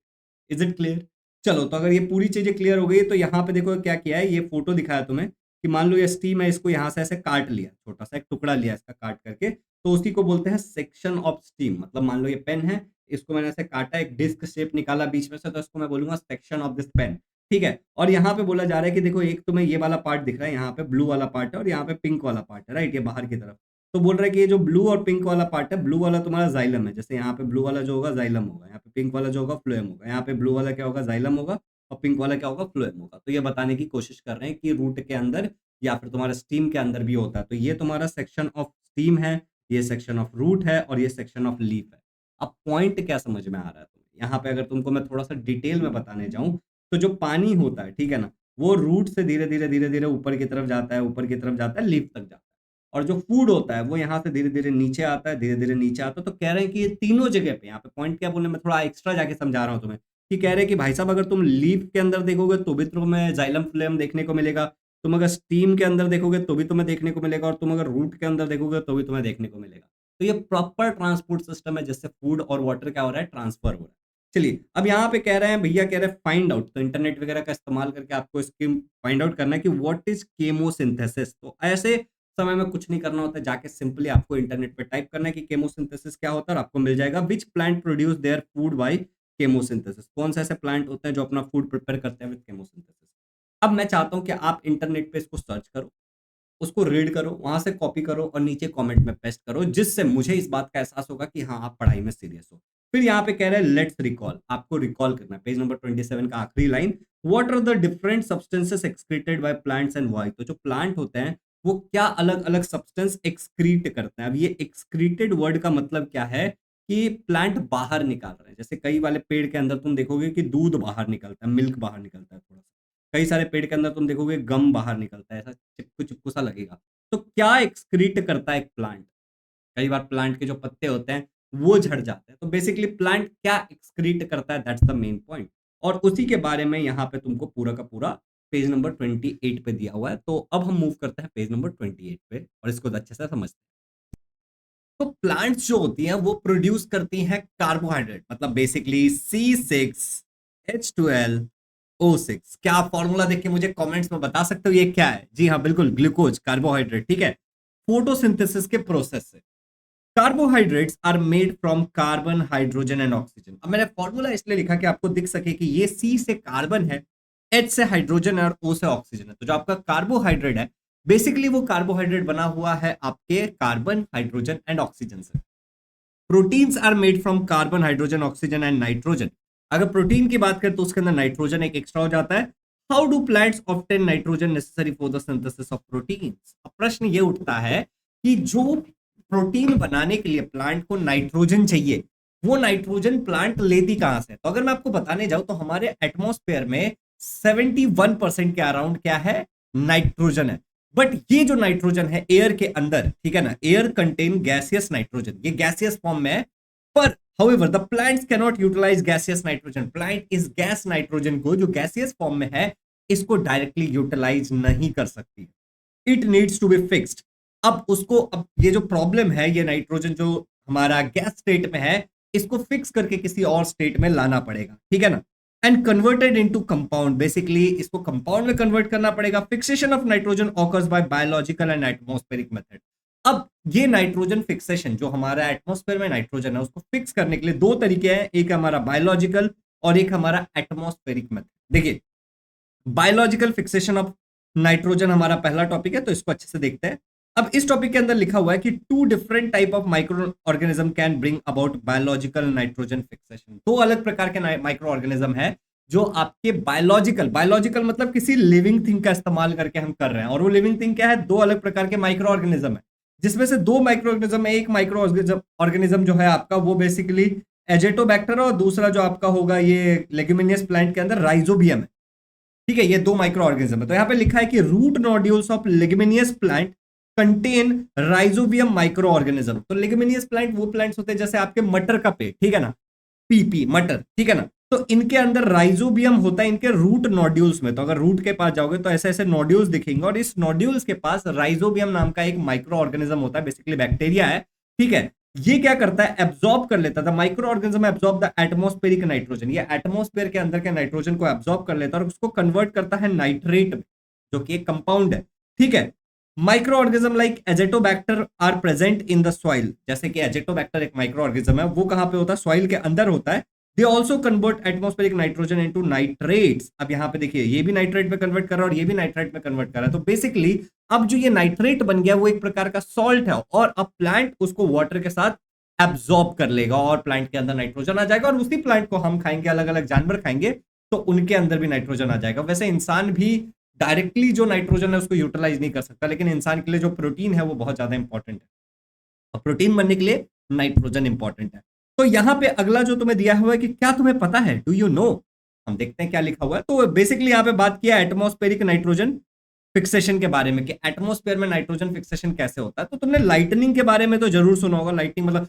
Is it clear? चलो, तो अगर ये पूरी चीजें क्लियर हो गई तो यहाँ पे देखो क्या किया है, ये फोटो दिखाया तुम्हें कि मान लो ये स्टीम है, इसको यहाँ से ऐसे काट लिया, छोटा सा एक टुकड़ा लिया इसका काट करके, तो उसी को बोलते हैं सेक्शन ऑफ स्टीम। मतलब मान लो ये पेन है, इसको मैंने ऐसे काटा, एक डिस्क शेप निकाला बीच में से, तो इसको मैं बोलूंगा सेक्शन ऑफ दिस पेन, ठीक है। और यहाँ पे बोला जा रहा है कि देखो, एक तुम्हें ये वाला पार्ट दिख रहा है, यहाँ पे ब्लू वाला पार्ट है और यहाँ पे पिंक वाला पार्ट है, राइट, ये बाहर की तरफ। तो बोल रहा है कि ये जो ब्लू और पिंक वाला पार्ट है, ब्लू वाला तुम्हारा जाइलम है, जैसे यहाँ पे ब्लू वाला जो होगा जाइलम होगा, यहाँ पे पिंक वाला जो होगा फ्लोएम होगा, यहाँ पे ब्लू वाला क्या होगा, जाइलम होगा, और पिंक वाला क्या होगा, फ्लोएम होगा। तो ये बताने की कोशिश कर रहे हैं कि रूट के अंदर या फिर तुम्हारा स्टीम के अंदर भी होता है। तो ये तुम्हारा सेक्शन ऑफ स्टीम है, ये सेक्शन ऑफ रूट है और ये सेक्शन ऑफ लीफ है। अब पॉइंट क्या समझ में आ रहा है तुम्हें यहाँ पे? अगर तुमको मैं थोड़ा सा डिटेल में बताने जाऊं, तो जो पानी होता है, ठीक है ना, वो रूट से धीरे धीरे धीरे धीरे ऊपर की तरफ जाता है, ऊपर की तरफ जाता है, लीफ तक जाता है। और जो फूड होता है वो यहाँ से धीरे धीरे नीचे आता है, धीरे धीरे नीचे आता है। तो कह रहे हैं कि ये तीनों जगह पे, यहाँ पे पॉइंट क्या बोलने में थोड़ा एक्स्ट्रा जाके समझा रहा हूँ तुम्हें, कि कह रहे हैं कि भाई साहब, अगर तुम लीफ के अंदर देखोगे तो भी तुम्हें जाइलम फ्लेम देखने को मिलेगा, तुम अगर स्टीम के अंदर देखोगे तो भी तुम्हें देखने को मिलेगा, और तुम अगर रूट के अंदर देखोगे तो भी तुम्हें देखने को मिलेगा। तो ये प्रॉपर ट्रांसपोर्ट सिस्टम है जिससे फूड और वाटर क्या हो रहा है, ट्रांसफर हो रहा है। चलिए, अब यहाँ पे कह रहे हैं, भैया कह रहे हैं फाइंड आउट, तो इंटरनेट वगैरह का इस्तेमाल करके आपको इसकी फाइंड आउट करना है कि व्हाट इज केमोसिंथेसिस। तो ऐसे समय में कुछ नहीं करना होता है, जाके सिंपली आपको इंटरनेट पे टाइप करना है कि केमोसिंथेसिस क्या होता है, और आपको मिल जाएगा which plant produce their food bye chemosynthesis. कौन से ऐसे प्लांट होते हैं जो अपना फूड प्रिपेयर करते हैं विद केमोसिंथेसिस। अब मैं चाहता हूं कि आप इंटरनेट पे इसको सर्च करो, उसको रीड करो, वहां से कॉपी करो और नीचे कमेंट में पेस्ट करो, जिससे मुझे इस बात का एहसास होगा कि हाँ, आप पढ़ाई में सीरियस हो। फिर यहाँ पे कह रहे हैं लेट्स रिकॉल, आपको रिकॉल करना है, पेज नंबर 27 का आखिरी line, what are the different substances excreted by plants and why. तो जो प्लांट होते हैं वो क्या अलग अलग सब्सटेंस एक्सक्रीट करते हैं। अब ये एक्सक्रीटेड वर्ड का मतलब क्या है, कि प्लांट बाहर निकाल रहे हैं। जैसे कई वाले पेड़ के अंदर तुम देखोगे कि दूध बाहर निकलता है, मिल्क बाहर निकलता है थोड़ा सा। कई सारे पेड़ के अंदर तुम देखोगे गम बाहर निकलता है, ऐसा चिपकू चिपकू सा लगेगा। तो क्या एक्सक्रीट करता है एक प्लांट? कई बार प्लांट के जो पत्ते होते हैं वो झड़ जाते हैं। तो बेसिकली प्लांट क्या एक्सक्रीट करता है, दैट्स द मेन पॉइंट। और उसी के बारे में यहाँ पे तुमको पूरा का पूरा पेज नंबर 28 पे दिया हुआ है। तो अब हम मूव करते हैं पेज नंबर 28 पे और इसको अच्छे से समझते हैं। तो प्लांट्स जो होती हैं वो प्रोड्यूस करती हैं कार्बोहाइड्रेट, मतलब बेसिकली C6H12O6। क्या आप फॉर्मूला देख के मुझे कमेंट्स में बता सकते हो ये क्या है? जी हाँ, बिल्कुल, ग्लूकोज, कार्बोहाइड्रेट, ठीक है। फोटोसिंथेसिस के प्रोसेस से carbohydrates are made from carbon, hydrogen and oxygen. अब मैंने फॉर्मूला इसलिए लिखा कि आपको दिख सके कि ये C से कार्बन है, H से हाइड्रोजन है और O से ऑक्सीजन है। तो जो आपका कार्बोहाइड्रेट है बेसिकली वो कार्बोहाइड्रेट बना हुआ है आपके कार्बन, हाइड्रोजन एंड ऑक्सीजन से। Proteins are made from carbon, hydrogen, oxygen and nitrogen. अगर प्रोटीन की बात करें तो उसके अंदर नाइट्रोजन एक एक्स्ट्रा हो जाता है। How do plants obtain nitrogen necessary for the synthesis of proteins? अब प्रश्न ये उठता है कि जो प्रोटीन बनाने के लिए प्लांट को नाइट्रोजन चाहिए, वो नाइट्रोजन प्लांट लेती कहां से? तो अगर मैं आपको बताने जाऊं तो हमारे एटमॉस्फेयर में 71% के अराउंड क्या है? नाइट्रोजन है। बट ये जो नाइट्रोजन है एयर के अंदर, ठीक है ना, एयर कंटेन गैसियस नाइट्रोजन, ये गैसियस फॉर्म में है। पर however the plants cannot utilize gaseous nitrogen। Plant इस गैस नाइट्रोजन को जो गैसियस फॉर्म में है इसको डायरेक्टली यूटिलाइज नहीं कर सकती। It needs to be fixed. अब उसको, अब ये जो प्रॉब्लम है, ये नाइट्रोजन जो हमारा गैस स्टेट में है इसको फिक्स करके किसी और स्टेट में लाना पड़ेगा, ठीक है ना। And converted into compound, basically इसको कंपाउंड में कन्वर्ट करना पड़ेगा। Fixation of nitrogen occurs by biological and atmospheric method. अब ये नाइट्रोजन फिक्सेशन जो हमारा एटमॉस्फेयर में नाइट्रोजन है उसको फिक्स करने के लिए दो तरीके हैं, एक हमारा बायोलॉजिकल और एक हमारा एटमॉस्फेरिक मेथड। देखिए, बायोलॉजिकल फिक्सेशन ऑफ नाइट्रोजन हमारा पहला टॉपिक है, तो इसको अच्छे से देखते हैं। अब इस टॉपिक के अंदर लिखा हुआ है कि two different type of microorganism can bring about biological nitrogen fixation. दो अलग प्रकार के माइक्रो ऑर्गेनिज्म है जो आपके बायोलॉजिकल मतलब किसी लिविंग थिंग का इस्तेमाल करके हम कर रहे हैं। और वो लिविंग थिंग क्या है? दो अलग प्रकार के माइक्रो ऑर्गेनिज्म है, जिसमें से दो माइक्रो ऑर्गेनिज्म है। एक माइक्रो ऑर्गेनिज्म जो है आपका वो बेसिकली एजेटोबैक्टर और दूसरा जो आपका होगा ये लेग्यूमिनियस प्लांट के अंदर राइजोबियम है, ठीक है। ये दो माइक्रो ऑर्गेनिज्म है। तो यहाँ पे लिखा है कि root nodules of leguminous plant contain rhizobium microorganism. तो लेग्यूमिनियस प्लांट वो प्लांट्स होते हैं जैसे आपके मटर का पेड़, ठीक है ना, पीपी मटर, ठीक है ना। तो इनके अंदर राइजोबियम होता है इनके रूट नोड्यूल्स में। तो अगर रूट के पास जाओगे तो ऐसे ऐसे नोड्यूल्स दिखेंगे और इस नोड्यूल्स के पास राइजोबियम नाम का एक माइक्रो ऑर्गेनिज्म होता है, बेसिकली बैक्टीरिया है, ठीक है। ये क्या करता है? एब्जॉर्ब कर लेता था micro organism, absorb the atmospheric nitrogen. ये एटमॉस्फेयर के अंदर के नाइट्रोजन को एब्जॉर्ब कर लेता है और उसको कन्वर्ट करता है नाइट्रेट में, जो कि एक कंपाउंड है, ठीक है। Microorganism like azotobacter are present in the soil. जैसे कि एजेटोबैक्टर एक माइक्रो ऑर्गेनिज्म है, वो कहां पे होता है? सॉइल के अंदर होता है। They also convert atmospheric nitrogen into nitrates. अब यहाँ पे देखिए, ये भी नाइट्रेट में कन्वर्ट कर रहा है और ये भी नाइट्रेट में कन्वर्ट कर रहा है। तो बेसिकली अब जो ये नाइट्रेट बन गया वो एक प्रकार का सॉल्ट है और अब प्लांट उसको वाटर के साथ एब्जॉर्ब कर लेगा और प्लांट के अंदर नाइट्रोजन आ जाएगा और उसी प्लांट को हम खाएंगे, अलग अलग जानवर खाएंगे तो उनके अंदर भी नाइट्रोजन आ जाएगा। वैसे इंसान भी डायरेक्टली जो नाइट्रोजन है उसको यूटिलाइज नहीं कर सकता, लेकिन इंसान के लिए जो प्रोटीन है वो बहुत ज्यादा इंपॉर्टेंट है और प्रोटीन बनने के लिए नाइट्रोजन इंपॉर्टेंट है। तो यहां पे अगला जो तुम्हें दिया हुआ है कि क्या तुम्हें पता है, डू यू नो? हम देखते हैं क्या लिखा हुआ है। तो बेसिकली यहां पे बात किया एटमॉस्फेरिक नाइट्रोजन फिक्सेशन के बारे में कि एटमॉस्फेयर में नाइट्रोजन फिक्सेशन कैसे होता है। तो तुमने लाइटनिंग के बारे में तो जरूर सुना होगा। लाइटनिंग मतलब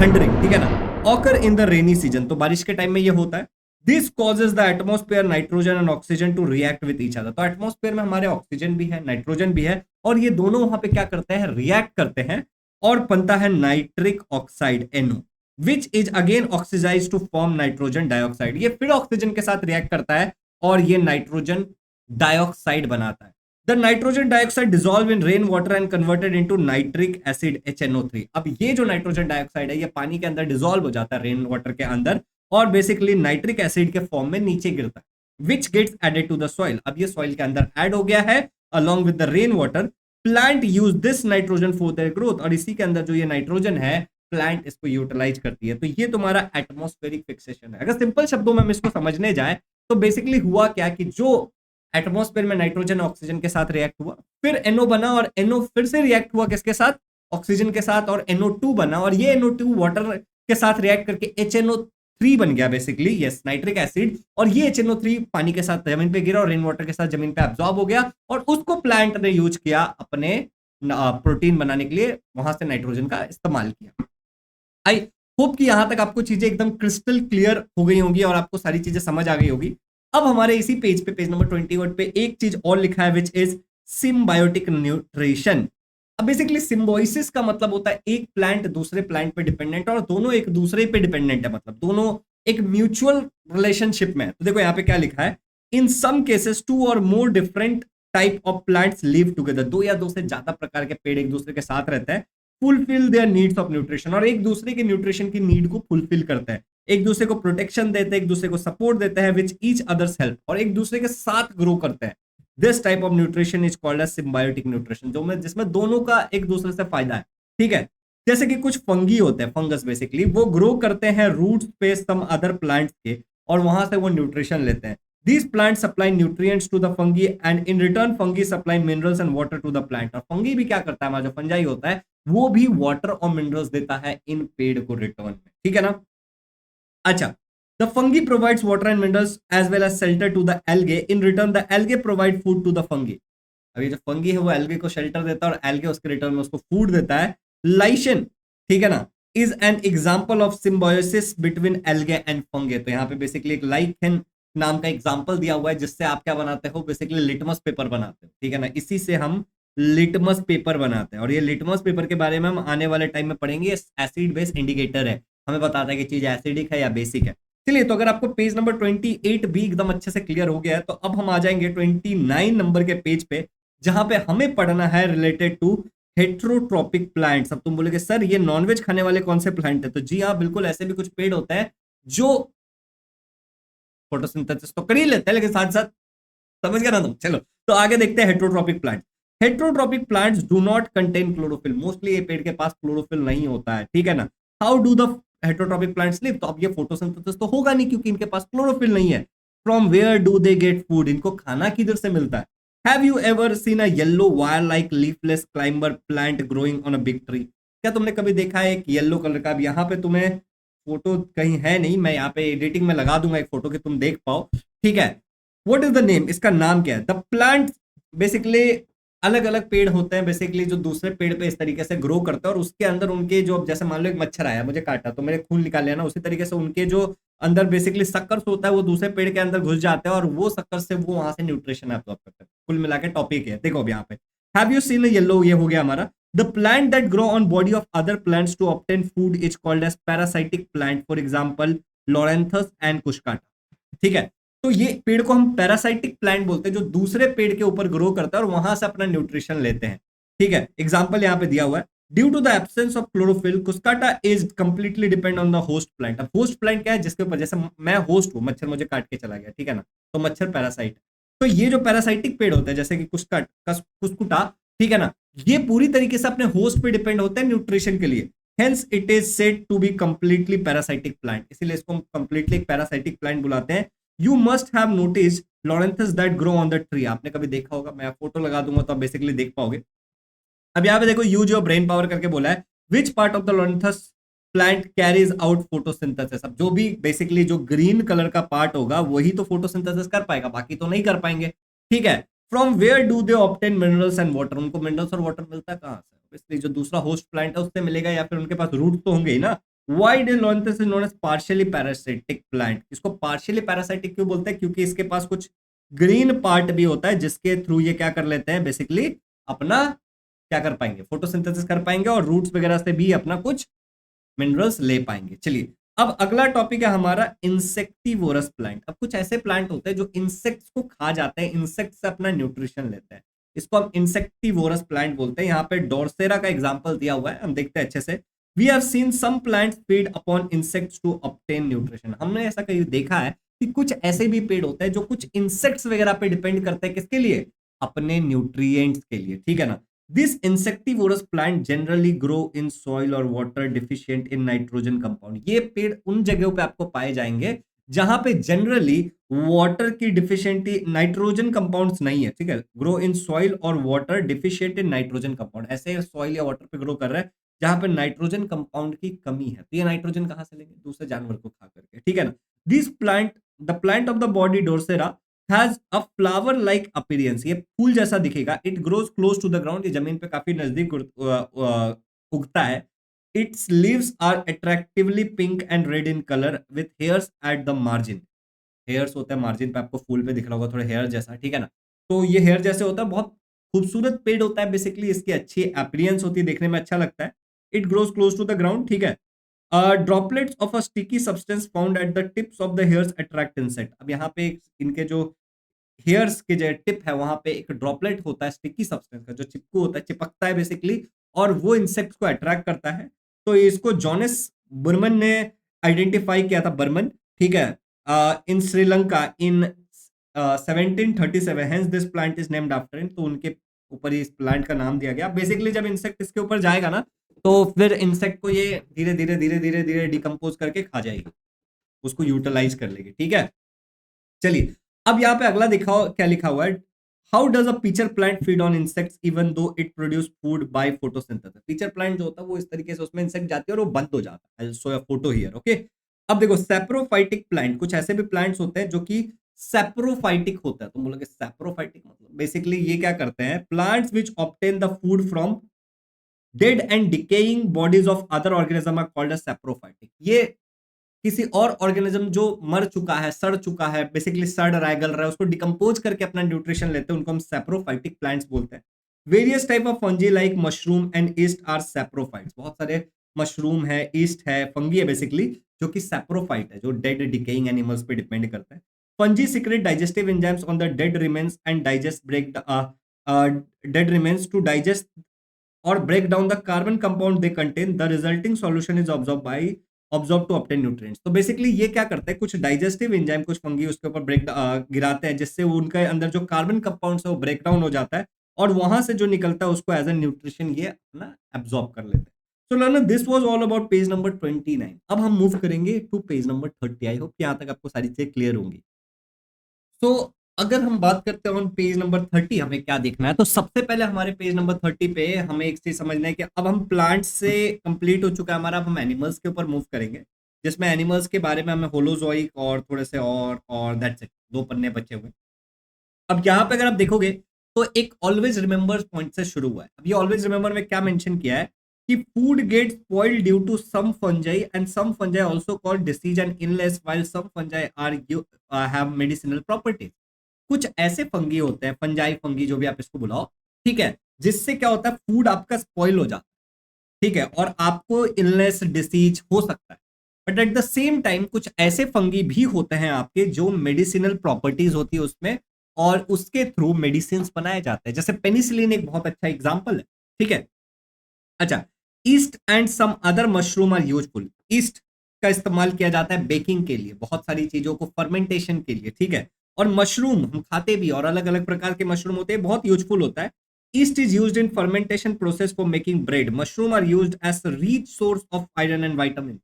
थंडरिंग, ठीक है ना। Occur in the rainy season, तो बारिश के टाइम में ये होता है। This causes the atmosphere nitrogen and oxygen to react with each other. तो एटमॉस्फेयर में हमारे ऑक्सीजन भी है, नाइट्रोजन भी है और ये दोनों वहां पे क्या करते हैं? रिएक्ट करते हैं और बनता है nitric oxide NO, which is again oxidize to form nitrogen dioxide. ये फिर ऑक्सीजन के साथ रिएक्ट करता है और ये नाइट्रोजन डाइऑक्साइड बनाता है। The nitrogen dioxide dissolve in rain water and converted into nitric acid HNO3। अब ये जो नाइट्रोजन डाइऑक्साइड है ये पानी के अंदर डिसॉल्व हो जाता है रेन वाटर के अंदर और बेसिकली नाइट्रिक एसिड के फॉर्म में नीचे गिरता है, which gets added to the soil. अब ये सॉइल के अंदर ऐड हो गया है along with the rain water. Plant use this nitrogen for their growth, और इसी के अंदर जो ये नाइट्रोजन है प्लांट इसको यूटिलाइज करती है। तो ये तुम्हारा एटमॉस्फेरिक फिक्सेशन है। अगर सिंपल शब्दों में हम इसको समझने जाए तो बेसिकली हुआ क्या कि जो एटमॉस्फेयर में नाइट्रोजन ऑक्सीजन के साथ रिएक्ट हुआ, फिर NO बना और NO फिर से रिएक्ट हुआ किसके साथ? ऑक्सीजन के साथ, और NO2 बना और ये NO2 वाटर के साथ रिएक्ट करके HNO3 बन गया बेसिकली, यस, नाइट्रिक एसिड। और ये HNO3 पानी के साथ जमीन पे गिरा और रेन वाटर के साथ जमीन पे एब्जॉर्ब हो गया और उसको प्लांट ने यूज किया अपने प्रोटीन बनाने के लिए वहां से नाइट्रोजन का इस्तेमाल किया। आई होप कि यहां तक आपको चीजें एकदम क्रिस्टल क्लियर हो गई होंगी और आपको सारी चीजें समझ आ गई होगी। अब हमारे इसी पेज पे, पेज नंबर 21 पे एक चीज और लिखा है विच इज सिम्बायोटिक न्यूट्रिशन। अब बेसिकली सिम्बोइसिस का मतलब होता है एक प्लांट दूसरे प्लांट पे डिपेंडेंट है और दोनों एक दूसरे पे डिपेंडेंट है, मतलब दोनों एक म्यूचुअल रिलेशनशिप में है। तो देखो यहाँ पे क्या लिखा है, इन सम केसेस टू और more different type of plants live together. दो या दो से ज्यादा प्रकार के पेड़ एक दूसरे के साथ रहते हैं, fulfil there needs of nutrition, और एक दूसरे के न्यूट्रिशन की नीड को फुलफिल करते हैं, एक दूसरे को प्रोटेक्शन देते हैं, एक दूसरे को सपोर्ट देते हैं, विच ईच अदर्स हेल्प, और एक दूसरे के साथ ग्रो करते हैं। This type of nutrition is called as symbiotic nutrition, जो में जिसमें दोनों का एक दूसरे से फायदा है। ठीक है, जैसे कि कुछ फंगी होते हैं, फंगस बेसिकली, वो ग्रो करते हैं रूट्स पे सम अदर प्लांट्स के, और वहां से वो न्यूट्रिशन लेते हैं। These plants supply nutrients to the fungi and in return fungi supply minerals and water to the plant। और फंगी भी क्या करता है, हमारा जो फंजाई होता है वो भी वाटर और मिनरल्स देता है इन पेड़ को रिटर्न में। ठीक है ना। अच्छा, the fungi provides water and minerals as well as shelter to the algae, in return the algae provide food to the fungi. अब ये जो फंगी है वो एल्गे को शेल्टर देता है और एल्गे उसके रिटर्न में उसको फूड देता है। लाइशन, ठीक है ना, is an example of symbiosis between algae and fungi. तो यहाँ पे बेसिकली एक लाइकेन नाम का एग्जांपल दिया हुआ है जिससे आप क्या बनाते हो, बेसिकली लिटमस पेपर बनाते हो। ठीक है ना, इसी से हम लिटमस पेपर बनाते हैं, और ये लिटमस पेपर के बारे में हम आने वाले टाइम में पढ़ेंगे। एसिड बेस इंडिकेटर है, हमें बताता है कि चीज एसिडिक है या बेसिक है। चलिए, तो अगर आपको पेज नंबर 28 भी एकदम अच्छे से क्लियर हो गया है, तो अब हम आ जाएंगे 29 नंबर के पेज पे, जहां पे हमें पढ़ना है रिलेटेड टू हेट्रोट्रॉपिक प्लांट्स। अब तुम बोलोगे सर ये नॉनवेज खाने वाले कौन से प्लांट है, तो जी हाँ, बिल्कुल ऐसे भी कुछ पेड़ होते हैं जो फोटोसिंथेसिस तो कर ही लेते हैं, लेकिन साथ साथ, समझ गया ना तुम। चलो, तो आगे देखते हैं heterotrophic plants. Heterotrophic plants do not contain chlorophyll, mostly ये पेड़ के पास क्लोरोफिल नहीं होता है। ठीक है ना। How do the heterotrophic plants live, तो अब ये फोटोसिंथेसिस तो होगा नहीं क्योंकि इनके पास क्लोरोफिल नहीं है। From where do they get food, इनको खाना किधर से मिलता है। Have you ever seen a yellow wire like leafless climber plant growing on a big tree. क्या तुमने कभी देखा है एक येलो कलर का, अब यहाँ पे तुम्हें फोटो कहीं है नहीं, मैं यहाँ पे एडिटिंग में लगा दूंगा एक फोटो कि तुम देख पाओ। ठीक है, व्हाट इज द नेम, इसका नाम क्या है। द प्लांट, बेसिकली अलग अलग पेड़ होते हैं बेसिकली जो दूसरे पेड़ पे इस तरीके से ग्रो करते हैं, और उसके अंदर उनके जो, जैसे मान लो एक मच्छर आया मुझे काटा तो मेरे खून निकाल लिया ना, उसी तरीके से उनके जो अंदर बेसिकली शक्कर होता है वो दूसरे पेड़ के अंदर घुस जाते हैं, और वो शक्कर से वो वहां से न्यूट्रिशन एब्सॉर्ब करते हैं। कुल मिला के टॉपिक है, देखो अब यहाँ पे हैव यू सीन येलो, ये हो गया हमारा। The plant that grow on body of other plants to obtain food is called as parasitic plant, for example Loranthus and Cuscuta. ठीक है, तो ये पेड़ को हम पैरासाइटिक प्लांट बोलते हैं जो दूसरे पेड़ के ऊपर ग्रो करता है और वहां से अपना न्यूट्रिशन लेते हैं। ठीक है, एग्जांपल यहां पे दिया हुआ है, due to the absence of chlorophyll Cuscuta is completely depend on the host plant. अब होस्ट प्लांट क्या है, जिसके ऊपर, जैसे मैं होस्ट हूं, मच्छर मुझे काट के चला गया, ठीक है ना, तो मच्छर पैरासाइट। तो ये जो पैरासाइटिक पेड़ होते हैं जैसे कि कुस्कुटा, ठीक है ना, ये पूरी तरीके से अपने होस्ट पे डिपेंड होते हैं न्यूट्रिशन के लिए। Hence it is said to be completely parasitic plant, इसीलिए इसको हम कंप्लीटली पैरासाइटिक प्लांट बुलाते हैं। You must have notice Loranthus that grow on the tree, आपने कभी देखा होगा, मैं फोटो लगा दूंगा तो आप बेसिकली देख पाओगे। अब यहाँ पे देखो यूज योर ब्रेन पावर करके बोला है, which part of the Loranthus plant carries out photosynthesis. अब जो भी बेसिकली जो ग्रीन कलर का पार्ट होगा वही तो फोटोसिंथेसिस कर पाएगा, बाकी तो नहीं कर पाएंगे। ठीक है, from where do they obtain minerals and water, उनको मिनरल्स और वाटर मिलता है कहां से, इसलिए जो दूसरा होस्ट प्लांट है उससे मिलेगा, या फिर उनके पास रूट तो होंगे ही ना। Why is Loanthus is known as partially parasitic plant? इसको partially parasitic क्यों बोलते हैं, क्योंकि इसके पास कुछ ग्रीन पार्ट भी होता है जिसके थ्रू ये क्या कर लेते हैं, बेसिकली अपना क्या कर पाएंगे, फोटोसिंथेसिस कर पाएंगे, और रूट्स वगैरह से भी अपना कुछ मिनरल्स ले पाएंगे। चलिए, अब अगला टॉपिक है हमारा इंसेक्टिवोरस प्लांट। अब कुछ ऐसे प्लांट होते हैं जो इंसेक्ट्स को खा जाते हैं, इंसेक्ट से अपना न्यूट्रिशन लेते हैं, इसको हम इंसेक्टिवोरस प्लांट बोलते हैं। यहाँ पे डोरसेरा का एग्जांपल दिया हुआ है, हम देखते हैं अच्छे से। We have seen some plants feed upon insects to obtain nutrition। हमने ऐसा कहीं देखा है कि कुछ ऐसे भी पेड़ होते हैं जो कुछ इंसेक्ट्स वगैरह पे डिपेंड करते हैं, किसके लिए, अपने न्यूट्रिएंट्स के लिए। ठीक है ना। This insectivorous plant generally grow in soil और water deficient in nitrogen compound. ये पेड़ उन जगहों पे आपको पाए जाएंगे जहां पे जनरली वाटर की डिफिशियंटी, नाइट्रोजन कंपाउंड्स नहीं है। ठीक है, ग्रो इन सॉइल और water deficient in nitrogen compound, ऐसे सॉइल या वाटर पे ग्रो कर रहा है जहां पे नाइट्रोजन कंपाउंड की कमी है, तो ये नाइट्रोजन कहां से लेंगे, दूसरे जानवर को खा करके। ठीक है ना। This plant, the plant of the body Drosera has a flower like appearance, ये फूल जैसा दिखेगा। It grows close to the ground, ये जमीन पे काफी नजदीक उगता है। Its leaves are attractively pink and red in colour with hairs at the margin. Hairs होता है मार्जिन पे, आपको फूल पे दिख रहा होगा थोड़ा हेयर जैसा, ठीक है ना। तो ये हेयर जैसे होता है, बहुत खूबसूरत पेड़ होता है बेसिकली, इसकी अच्छी अपीयरेंस होती है, देखने में अच्छा लगता है। It grows close to the ground, ठीक है। Droplets of a sticky substance found at the tips of the hairs attract insect. अब यहाँ पे इनके जो हेयर्स के जो टिप है वहां पे एक ड्रॉपलेट होता है स्टिकी सब्सटेंस का, जो चिपकू होता है, चिपकता है बेसिकली, और वो इंसेक्ट को अट्रैक्ट करता है। तो इसको जॉनस बर्मन ने आइडेंटिफाई किया था, बर्मन, ठीक है, इन श्रीलंका इन 1737। Hence this plant is named after him, तो उनके ऊपर इस प्लांट का नाम दिया गया। बेसिकली जब इंसेक्ट इसके ऊपर जाएगा ना, तो फिर इंसेक्ट को ये धीरे धीरे धीरे धीरे धीरे डिकम्पोज करके खा जाएगी, उसको यूटिलाइज कर लेगी, ठीक है। चलिए, अब यहाँ पे अगला दिखाओ क्या लिखा हुआ है। How does a pitcher plant feed on insects even though it produce food by photosynthesis. Pitcher plant जो होता है वो इस तरीके से उसमें इंसेक्ट जाती है और वो बंद हो जाता है। So photo here, okay. अब देखो सैप्रोफाइटिक प्लांट, कुछ ऐसे भी प्लांट्स होते हैं जो कि सैप्रोफाइटिक होता है। तुम बोलोगे सैप्रोफाइटिक मतलब, बेसिकली ये क्या करते हैं, plants which obtain the food from dead and decaying bodies of other organism are called as saprophytic. ये किसी और ऑर्गेनिज्म जो मर चुका है, सड़ चुका है, बेसिकली सड़ रहा है, गल रहा है, उसको डिकम्पोज करके अपना न्यूट्रिशन लेते हैं, उनको हम सैप्रोफाइटिक प्लांट्स बोलते हैं। Various type of fungi like mushroom and yeast are saprophytes. बहुत सारे मशरूम है, ईस्ट है, फंगी है बेसिकली, जो कि सैप्रोफाइट है, जो डेड डिकेइंग एनिमल्स पे डिपेंड करता है। Fungi secrete digestive enzymes on the dead remains and digest break dead remains to digest और break down the carbon compound they contain. The resulting solution is absorbed to obtain nutrients. तो basically ये क्या करते हैं, कुछ digestive enzyme, कुछ fungi उसके ऊपर गिराते हैं, जिससे उनके अंदर जो कार्बन कंपाउंड्स है वो ब्रेक डाउन हो जाता है, और वहां से जो निकलता है उसको एज ए न्यूट्रिशन ये अपना एब्जॉर्ब कर लेते हैं। So learner, this was all about page number 29। अब हम मूव करेंगे to page number 30। I hope यहाँ तक आपको सारी चीजें क्लियर होंगी। तो अगर हम बात करते हैं ऑन पेज नंबर 30 हमें क्या देखना है, तो सबसे पहले हमारे पेज नंबर 30 पे हमें एक चीज समझना है कि अब हम प्लांट्स से कंप्लीट हो चुका है हमारा, अब हम एनिमल्स के ऊपर मूव करेंगे, जिसमें एनिमल्स के बारे में हमें होलोजोइक और थोड़े से और दैट्स इट, 2 पन्ने बचे हुए। अब यहाँ पे अगर आप देखोगे तो एक ऑलवेज रिमेंबर पॉइंट से शुरू हुआ है। अब ये ऑलवेज रिमेंबर में क्या मेंशन किया है कि food gets spoiled due to some fungi and some fungi also called disease and illness, while some fungi are have medicinal properties. कुछ ऐसे फंगी होते हैं, फंजाई फंगी जो भी आप इसको बुलाओ, ठीक है, जिससे क्या होता है, फूड आपका स्पॉइल हो जाता है, ठीक है, और आपको इलनेस डिसीज हो सकता है। But at the same time कुछ ऐसे फंगी भी होते हैं आपके जो मेडिसिनल प्रॉपर्टीज होती है उसमें, और उसके थ्रू मेडिसिन बनाए जाते हैं। जैसे पेनिसिलिन एक बहुत अच्छा एग्जाम्पल है, ठीक है। अच्छा, yeast and some other mushroom are useful. Yeast का इस्तेमाल किया जाता है बेकिंग के लिए, बहुत सारी चीजों को फर्मेंटेशन के लिए, ठीक है। और मशरूम हम खाते भी, और अलग अलग प्रकार के मशरूम होते हैं, बहुत यूजफुल होता है। Yeast is used in fermentation process for making bread. Mushroom are used as rich source of iron and vitamin.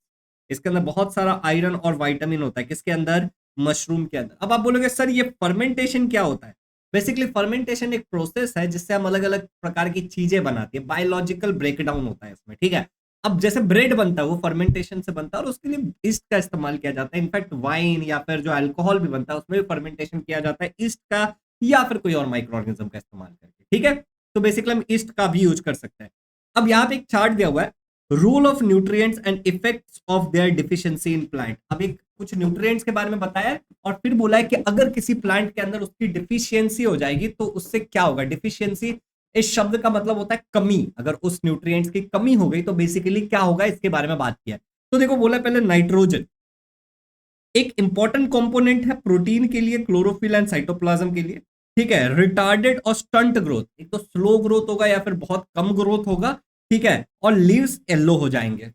इसके अंदर बहुत सारा आयरन और विटामिन होता है, किसके अंदर, मशरूम के अंदर। अब आप बोलोगे सर ये फर्मेंटेशन क्या होता है। बेसिकली फर्मेंटेशन एक प्रोसेस है जिससे हम अलग अलग प्रकार की चीजें बनाती है, बायोलॉजिकल ब्रेकडाउन होता है इसमें, ठीक है। अब जैसे ब्रेड बनता है वो फर्मेंटेशन से बनता है, और उसके लिए ईस्ट का इस्तेमाल किया जाता है। इनफैक्ट वाइन या फिर जो अल्कोहल भी बनता है उसमें भी फर्मेंटेशन किया जाता है ईस्ट का, या फिर कोई और माइक्रो ऑर्गेनिज्म का इस्तेमाल करके, ठीक है। तो बेसिकली हम ईस्ट का भी यूज कर सकते हैं। अब यहाँ पे एक चार्ट दिया हुआ है, role of nutrients and effects of their deficiency in plant. अब एक कुछ न्यूट्रिएंट्स के बारे में बताया है, और फिर बोला है कि अगर किसी प्लांट के अंदर उसकी डिफिशियंसी हो जाएगी तो उससे क्या होगा। डिफिशियंसी इस शब्द का मतलब होता है कमी। अगर उस न्यूट्रिएंट्स की कमी हो गई तो बेसिकली क्या होगा, इसके बारे में बात किया है। तो देखो बोला पहले नाइट्रोजन एक इंपॉर्टेंट कंपोनेंट है प्रोटीन के लिए, क्लोरोफिल एंड साइटोप्लाज्म के लिए, ठीक है। रिटार्डेड और स्टंट ग्रोथ, एक तो स्लो ग्रोथ होगा या फिर बहुत कम ग्रोथ होगा, ठीक है, और लीव्स येलो हो जाएंगे।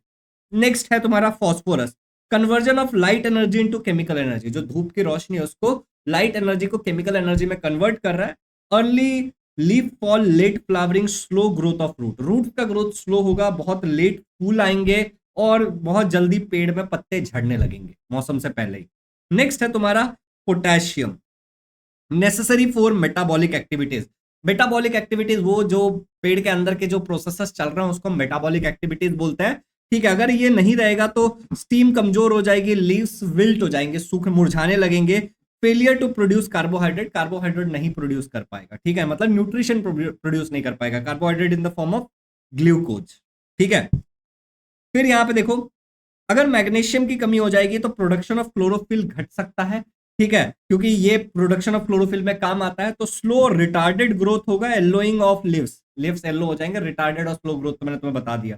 नेक्स्ट है तुम्हारा phosphorus, conversion of light energy into chemical energy. जो धूप की रोशनी है उसको लाइट एनर्जी को केमिकल एनर्जी में कन्वर्ट कर रहा है। Early leaf fall, late flowering, slow growth of root. Root का ग्रोथ स्लो होगा, बहुत लेट फूल आएंगे, और बहुत जल्दी पेड़ में पत्ते झड़ने लगेंगे मौसम से पहले ही। नेक्स्ट है तुम्हारा potassium, necessary for metabolic activities. Metabolic activities वो जो पेड़ के अंदर के जो प्रोसेसेस चल रहे हैं उसको मेटाबॉलिक एक्टिविटीज बोलते हैं, ठीक है। अगर ये नहीं रहेगा तो स्टीम कमजोर हो जाएगी, लीव्स विल्ट हो जाएंगे, सूख मुरझाने लगेंगे, failure to produce carbohydrate, carbohydrate नहीं प्रोड्यूस कर पाएगा, ठीक है, मतलब न्यूट्रिशन प्रोड्यूस नहीं कर पाएगा, carbohydrate in the form of glucose, ठीक है। फिर यहां पे देखो, अगर मैग्नीशियम की कमी हो जाएगी तो प्रोडक्शन ऑफ क्लोरोफिल घट सकता है, ठीक है, क्योंकि ये प्रोडक्शन ऑफ क्लोरोफिल में काम आता है। तो स्लो रिटार्डेड ग्रोथ होगा, yellowing of leaves, leaves yellow हो जाएंगे, रिटार्डेड और स्लो ग्रोथ तो मैंने तुम्हें बता दिया।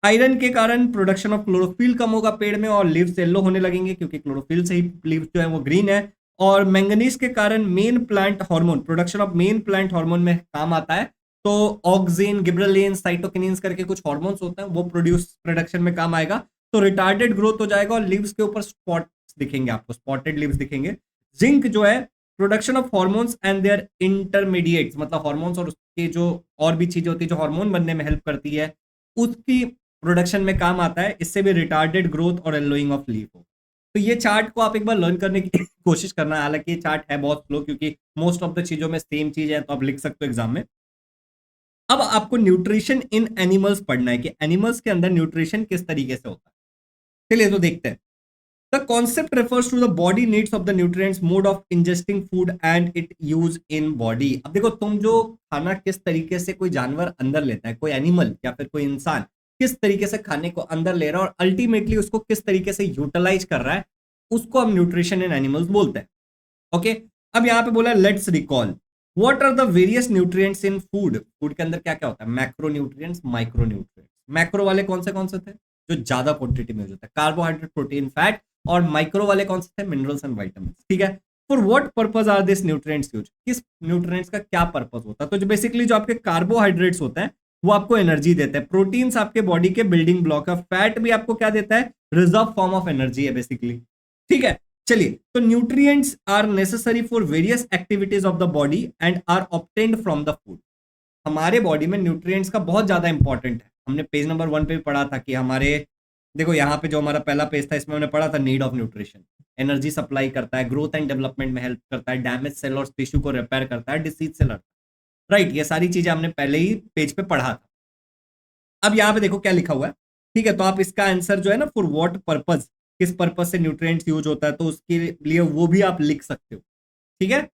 आयरन के कारण प्रोडक्शन ऑफ क्लोरोफिल कम होगा पेड़ में और लीव्स येलो होने लगेंगे, क्योंकि क्लोरोफिल से ही लीव्स जो है वो ग्रीन है। और मैंगनीज के कारण main plant hormone, production of main plant hormone में काम आता है। तो ऑक्सिन, गिबरेलिन, साइटोकिनिन्स करके कुछ हार्मोन्स होते हैं, वो प्रोडक्शन में काम आएगा। तो रिटार्डेड ग्रोथ हो जाएगा और लीव्स के ऊपर स्पॉट्स दिखेंगे, आपको स्पॉटेड लीव्स दिखेंगे। जिंक जो है production of hormones and their intermediates, मतलब हार्मोन्स और उसके जो और भी चीजें होती है जो हार्मोन बनने में हेल्प करती है, उसकी प्रोडक्शन में काम आता है। इससे भी रिटार्डेड ग्रोथ और येलोइंग ऑफ लीफ हो। तो ये चार्ट को आप एक बार लर्न करने की कोशिश करना है, हालांकि ये चार्ट है बहुत स्लो, क्योंकि मोस्ट ऑफ द चीजों में सेम चीज है, तो आप लिख सकते हो एग्जाम में। अब आपको न्यूट्रिशन इन एनिमल्स पढ़ना है कि एनिमल्स के अंदर न्यूट्रिशन किस तरीके से होता है। चलिए तो देखते हैं। The concept refers to the body needs of the nutrients, mode of ingesting food and it use in body। अब देखो, तुम जो खाना किस तरीके से कोई जानवर अंदर लेता है, कोई एनिमल या फिर कोई इंसान किस तरीके से खाने को अंदर ले रहा है और अल्टीमेटली उसको किस तरीके से यूटिलाइज कर रहा है, उसको हम न्यूट्रिशन इन एनिमल्स बोलते हैं। ओके, अब यहां पे बोला let's recall what are the various nutrients in food. Food के अंदर क्या क्या होता है, macro nutrients, micro nutrients. Macro वाले कौन से थे, जो ज्यादा क्वांटिटी में होता है, कार्बोहाइड्रेट, प्रोटीन, फैट। और माइक्रो वाले कौन से थे, मिनरल्स एंड विटामिन, ठीक है। For what purpose are this nutrients use, किस न्यूट्रिएंट्स का क्या पर्पस होता है। तो जो बेसिकली जो आपके कार्बोहाइड्रेट्स होते हैं वो आपको एनर्जी देते हैं, प्रोटीन्स आपके बॉडी के बिल्डिंग ब्लॉक है, फैट भी आपको क्या देता है, रिजर्व फॉर्म ऑफ एनर्जी है बेसिकली, ठीक है। चलिए, तो nutrients are necessary for various activities of the body and are obtained from the food. हमारे बॉडी में न्यूट्रिएंट्स का बहुत ज्यादा इंपॉर्टेंट है। हमने पेज नंबर 1 पे भी पढ़ा था कि हमारे, देखो यहाँ पे जो हमारा पहला पेज था इसमें हमने पढ़ा था need of nutrition. Energy supply करता है, ग्रोथ एंड डेवलपमेंट में हेल्प करता है, डैमेज सेल और टिश्यू को रिपेयर करता है, डिसीज से लड़ता है, राइट। ये सारी चीजें हमने पहले ही पेज पे पढ़ा था। अब यहाँ पे देखो क्या लिखा हुआ है, ठीक है। तो आप इसका आंसर जो है ना, फॉर व्हाट पर्पस, किस पर्पस से न्यूट्रिएंट्स यूज होता है, तो उसके लिए वो भी आप लिख सकते हो, ठीक है।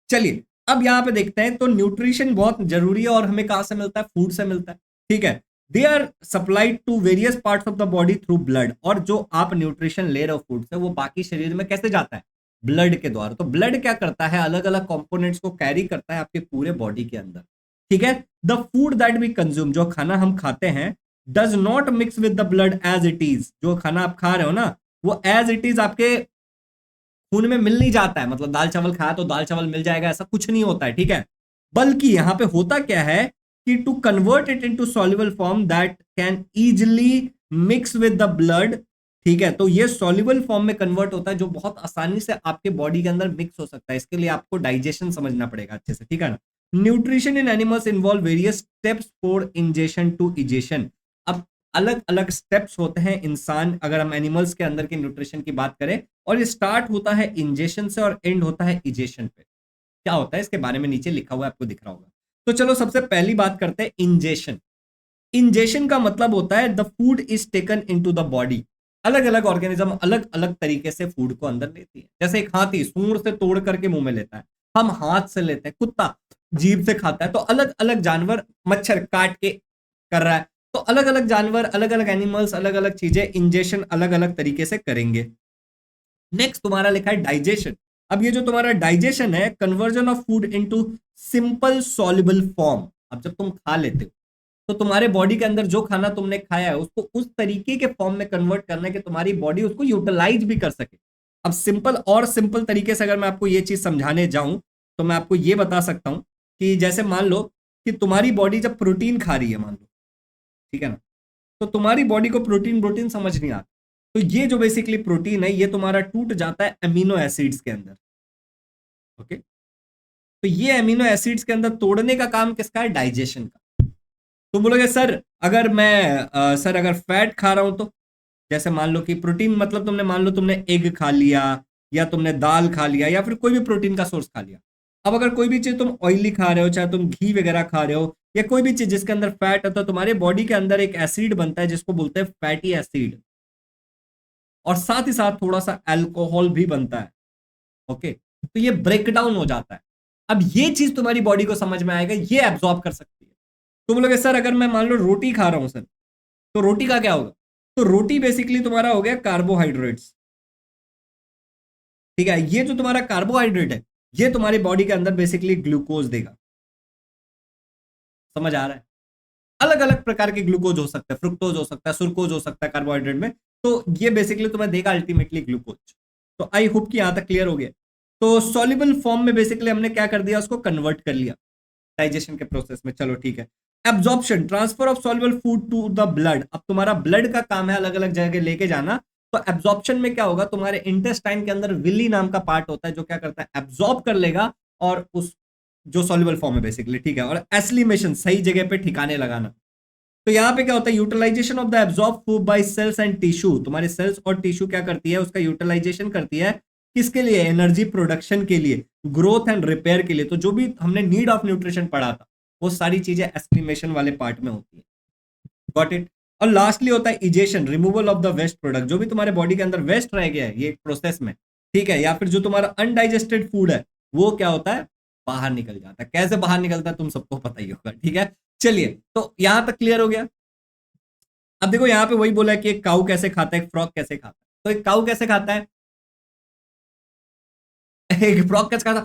चलिए, अब यहां पे देखते हैं। तो न्यूट्रिशन बहुत जरूरी है और हमें कहां से मिलता है, फूड से मिलता है, ठीक है। They are supplied to various parts of the body through blood. और जो आप न्यूट्रिशन ले रहे हो फूड से, वो बाकी शरीर में कैसे जाता है, ब्लड के द्वारा। तो ब्लड क्या करता है, अलग अलग कंपोनेंट्स को कैरी करता है आपके पूरे बॉडी के अंदर, ठीक है। The food that we consume, जो खाना हम खाते हैं, does not mix with the blood as it is. जो खाना आप खा रहे हो ना, वो एज इट इज आपके खून में मिल नहीं जाता है, मतलब दाल चावल खाया तो दाल चावल मिल जाएगा, ऐसा कुछ नहीं होता है, ठीक है। बल्कि यहां पे होता क्या है कि to convert it into soluble form that can easily mix with the blood, ठीक है। तो ये सॉल्युबल फॉर्म में कन्वर्ट होता है, जो बहुत आसानी से आपके बॉडी के अंदर मिक्स हो सकता है। इसके लिए आपको डाइजेशन समझना पड़ेगा अच्छे से, ठीक है ना। Nutrition in animals involve various steps for ingestion to egestion. अब अलग अलग स्टेप्स होते हैं इंसान, अगर हम एनिमल्स के अंदर के न्यूट्रिशन की बात करें, और ये स्टार्ट होता है इंजेशन से और एंड होता है इजेशन पे। क्या होता है इसके बारे में नीचे लिखा हुआ है, आपको दिख रहा होगा। तो चलो सबसे पहली बात करते हैं इंजेशन। इंजेशन का मतलब होता है the food is taken into the body. अलग अलग ऑर्गेनिज्म अलग अलग तरीके से फूड को अंदर लेती है। जैसे एक हाथी सूंड से तोड़ करके मुंह में लेता है, हम हाथ से लेते हैं, कुत्ता जीभ से खाता है। तो अलग अलग जानवर, मच्छर काट के कर रहा है। तो अलग अलग जानवर, अलग अलग एनिमल्स, अलग अलग चीजें इंजेशन अलग अलग तरीके से करेंगे। नेक्स्ट तुम्हारा लिखा है डाइजेशन। अब ये जो तुम्हारा डाइजेशन है, conversion of food into simple soluble form. अब जब तुम खा लेते हो तो तुम्हारे बॉडी के अंदर जो खाना तुमने खाया है उसको उस तरीके के फॉर्म में कन्वर्ट करना है कि तुम्हारी बॉडी उसको यूटिलाइज भी कर सके। अब सिंपल तरीके से अगर मैं आपको ये चीज समझाने जाऊं तो मैं आपको ये बता सकता हूं कि जैसे मान लो कि तुम्हारी बॉडी जब प्रोटीन खा रही है, मान लो, ठीक है ना, तो तुम्हारी बॉडी को प्रोटीन प्रोटीन समझ नहीं आता। तो ये जो बेसिकली प्रोटीन है, ये तुम्हारा टूट जाता है अमीनो एसिड्स के अंदर, ओके। तो ये अमीनो एसिड्स के अंदर तोड़ने का काम किसका है, डाइजेशन का। तो बोलोगे सर अगर मैं सर अगर फैट खा रहा हूं तो, जैसे मान लो कि प्रोटीन मतलब तुमने मान लो तुमने एग खा लिया या तुमने दाल खा लिया या फिर कोई भी प्रोटीन का सोर्स खा लिया। अब अगर कोई भी चीज तुम ऑयली खा रहे हो, चाहे तुम घी वगैरह खा रहे हो या कोई भी चीज जिसके अंदर फैट है, तो तुम्हारे बॉडी के अंदर एक एसिड बनता है जिसको बोलते हैं फैटी एसिड, और साथ ही साथ थोड़ा सा अल्कोहल भी बनता है, ओके। तो ये ब्रेक डाउन हो जाता है। अब ये चीज तुम्हारी बॉडी को समझ में आएगा, ये एब्जॉर्ब कर सकती है। तो बोलोगे सर अगर मैं मान लो रोटी खा रहा हूं सर, तो रोटी का क्या होगा? तो रोटी बेसिकली तुम्हारा हो गया कार्बोहाइड्रेट्स। ठीक है, ये जो तुम्हारा कार्बोहाइड्रेट है, ये तुम्हारी बॉडी के अंदर बेसिकली ग्लूकोज देगा। समझ आ रहा है? अलग अलग प्रकार के ग्लूकोज हो सकता है, फ्रुक्टोज हो सकता है, सुरकोज हो सकता है कार्बोहाइड्रेट में। तो ये बेसिकली तुम्हें देगा अल्टीमेटली ग्लूकोज। तो आई होप कि यहां तक क्लियर हो गया। तो सॉल्युबल फॉर्म में बेसिकली हमने क्या कर दिया, उसको कन्वर्ट कर लिया डाइजेशन के प्रोसेस में। चलो ठीक है। Absorption, transfer of soluble food to the blood. अब तुम्हारा ब्लड का काम है अलग अलग जगह लेके जाना। तो एब्जॉर्प्शन में क्या होगा, तुम्हारे इंटेस्टाइन के अंदर विली नाम का पार्ट होता है जो क्या करता है, एब्जॉर्ब कर लेगा और उस जो सॉल्युबल फॉर्म है बेसिकली। ठीक है, और एस्लिमेशन, सही जगह पे ठिकाने लगाना। तो यहां पे क्या होता है, utilization of the absorb food by cells and tissue. तुम्हारे सेल्स और टिश्यू क्या करती है, उसका यूटिलाइजेशन करती है। किसके लिए? एनर्जी प्रोडक्शन के लिए, ग्रोथ एंड रिपेयर के लिए। तो जो भी हमने नीड ऑफ न्यूट्रिशन पढ़ा था, वो सारी चीजें एस्क्रीमेशन वाले पार्ट में होती है। Got it? और लास्टली होता है egestion, removal of the waste product. जो भी तुम्हारे बॉडी के अंदर वेस्ट रह गया है ये प्रोसेस में, ठीक है, या फिर जो तुम्हारा अनडाइजेस्टेड फूड है, वो क्या होता है, बाहर निकल जाता है। कैसे बाहर निकलता है तुम सबको पता ही होगा। ठीक है, चलिए, तो यहां तक क्लियर हो गया। अब देखो यहां पे वही बोला है कि एक काऊ कैसे खाता है, एक फ्रॉग कैसे खाता है। तो एक काऊ कैसे खाता है, एक फ्रॉग कैसे खाता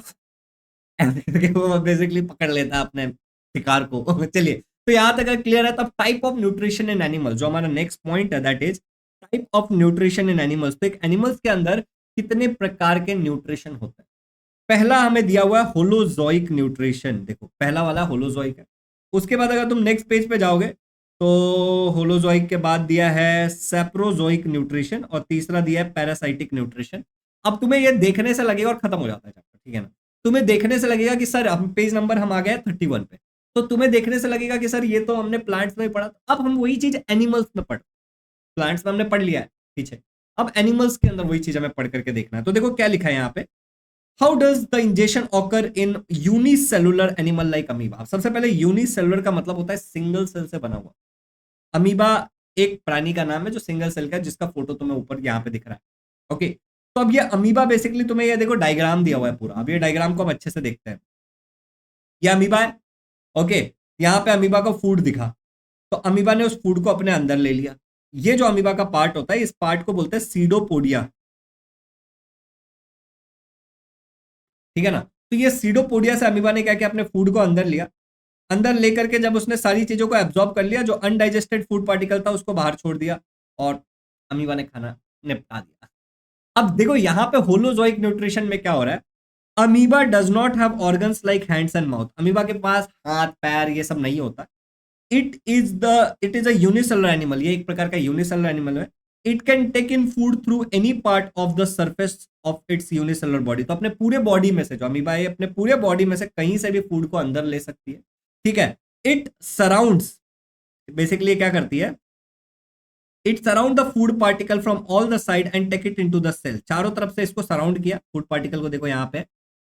है वो बेसिकली पकड़ लेता है अपने शिकार को चलिए, तो यहां तक अगर क्लियर है, तब type of nutrition in animals, जो हमारा नेक्स्ट पॉइंट है, that is type of nutrition in animals. तो एक एनिमल्स के अंदर कितने प्रकार के न्यूट्रिशन होते हैं। पहला हमें दिया हुआ है होलोजोइक न्यूट्रिशन। देखो पहला वाला होलोजोइक है। उसके बाद अगर तुम नेक्स्ट पेज पे जाओगे, तो होलोजोइक के बाद दिया है सेप्रोजोइक न्यूट्रिशन, और तीसरा दिया है पैरासाइटिक न्यूट्रिशन। अब तुम्हें ये देखने से लगेगा, और खत्म हो जाता है चैप्टर, ठीक है ना। तुम्हें देखने से लगेगा कि सर हम पेज नंबर हम आ गए 31 पे। तो तुम्हें देखने से लगेगा कि सर ये तो हमने प्लांट्स में पढ़ा, अब हम वही चीज एनिमल्स में पढ़, प्लांट्स में हमने पढ़ लिया है पीछे, अब एनिमल्स के अंदर वही चीज हमें पढ़ करके देखना है। तो देखो क्या लिखा है यहाँ पे, how does the injection occur in unicellular animal like amoeba. सबसे पहले यूनिसेलुलर का मतलब होता है सिंगल सेल से बना हुआ। अमीबा एक प्राणी का नाम है जो सिंगल सेल का है, जिसका फोटो तुम्हें ऊपर यहाँ पे दिख रहा है। ओके, तो अब ये अमीबा बेसिकली तुम्हें ये देखो डायग्राम दिया हुआ है पूरा। अब ये डायग्राम को हम अच्छे से देखते हैं। ये अमीबा है। ओके, यहाँ पे अमीबा को फूड दिखा, तो अमीबा ने उस फूड को अपने अंदर ले लिया। ये जो अमीबा का पार्ट होता है, इस पार्ट को बोलते हैं सीडोपोडिया। ठीक है ना। तो ये सीडोपोडिया से अमीबा ने क्या किया, अपने फूड को अंदर लिया। अंदर लेकर के जब उसने सारी चीजों को एब्जॉर्ब कर लिया, जो अनडाइजेस्टेड फूड पार्टिकल था उसको बाहर छोड़ दिया, और अमीबा ने खाना निपटा दिया। अब देखो यहाँ पे होलोजोइक न्यूट्रिशन में क्या हो रहा है, amoeba does not have organs like hands and mouth. Amoeba के पास हाथ पैर ये सब नहीं होता। It is a unicellular animal, ये एक प्रकार का यूनिसेलुलर एनिमल है। It can take in food through any part of the surface of its unicellular body. तो अपने पूरे बॉडी में से, जो अमीबा है अपने पूरे बॉडी में से कहीं से भी फूड को अंदर ले सकती है। ठीक है, इट सराउंड्स, बेसिकली क्या करती है, it surround the food particle from all the side and take it into the cell. चारों तरफ से इसको सराउंड किया फूड पार्टिकल को, देखो यहाँ पे।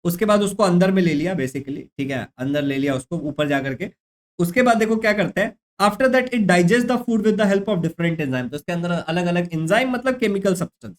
उसके बाद उसको अंदर में ले लिया बेसिकली, ठीक है, अंदर ले लिया उसको ऊपर जाकर के। उसके बाद देखो क्या करते हैं, after that it digest the food with the help of different enzyme. तो इसके अंदर अलग अलग एंजाइम मतलब केमिकल सब्सटेंस,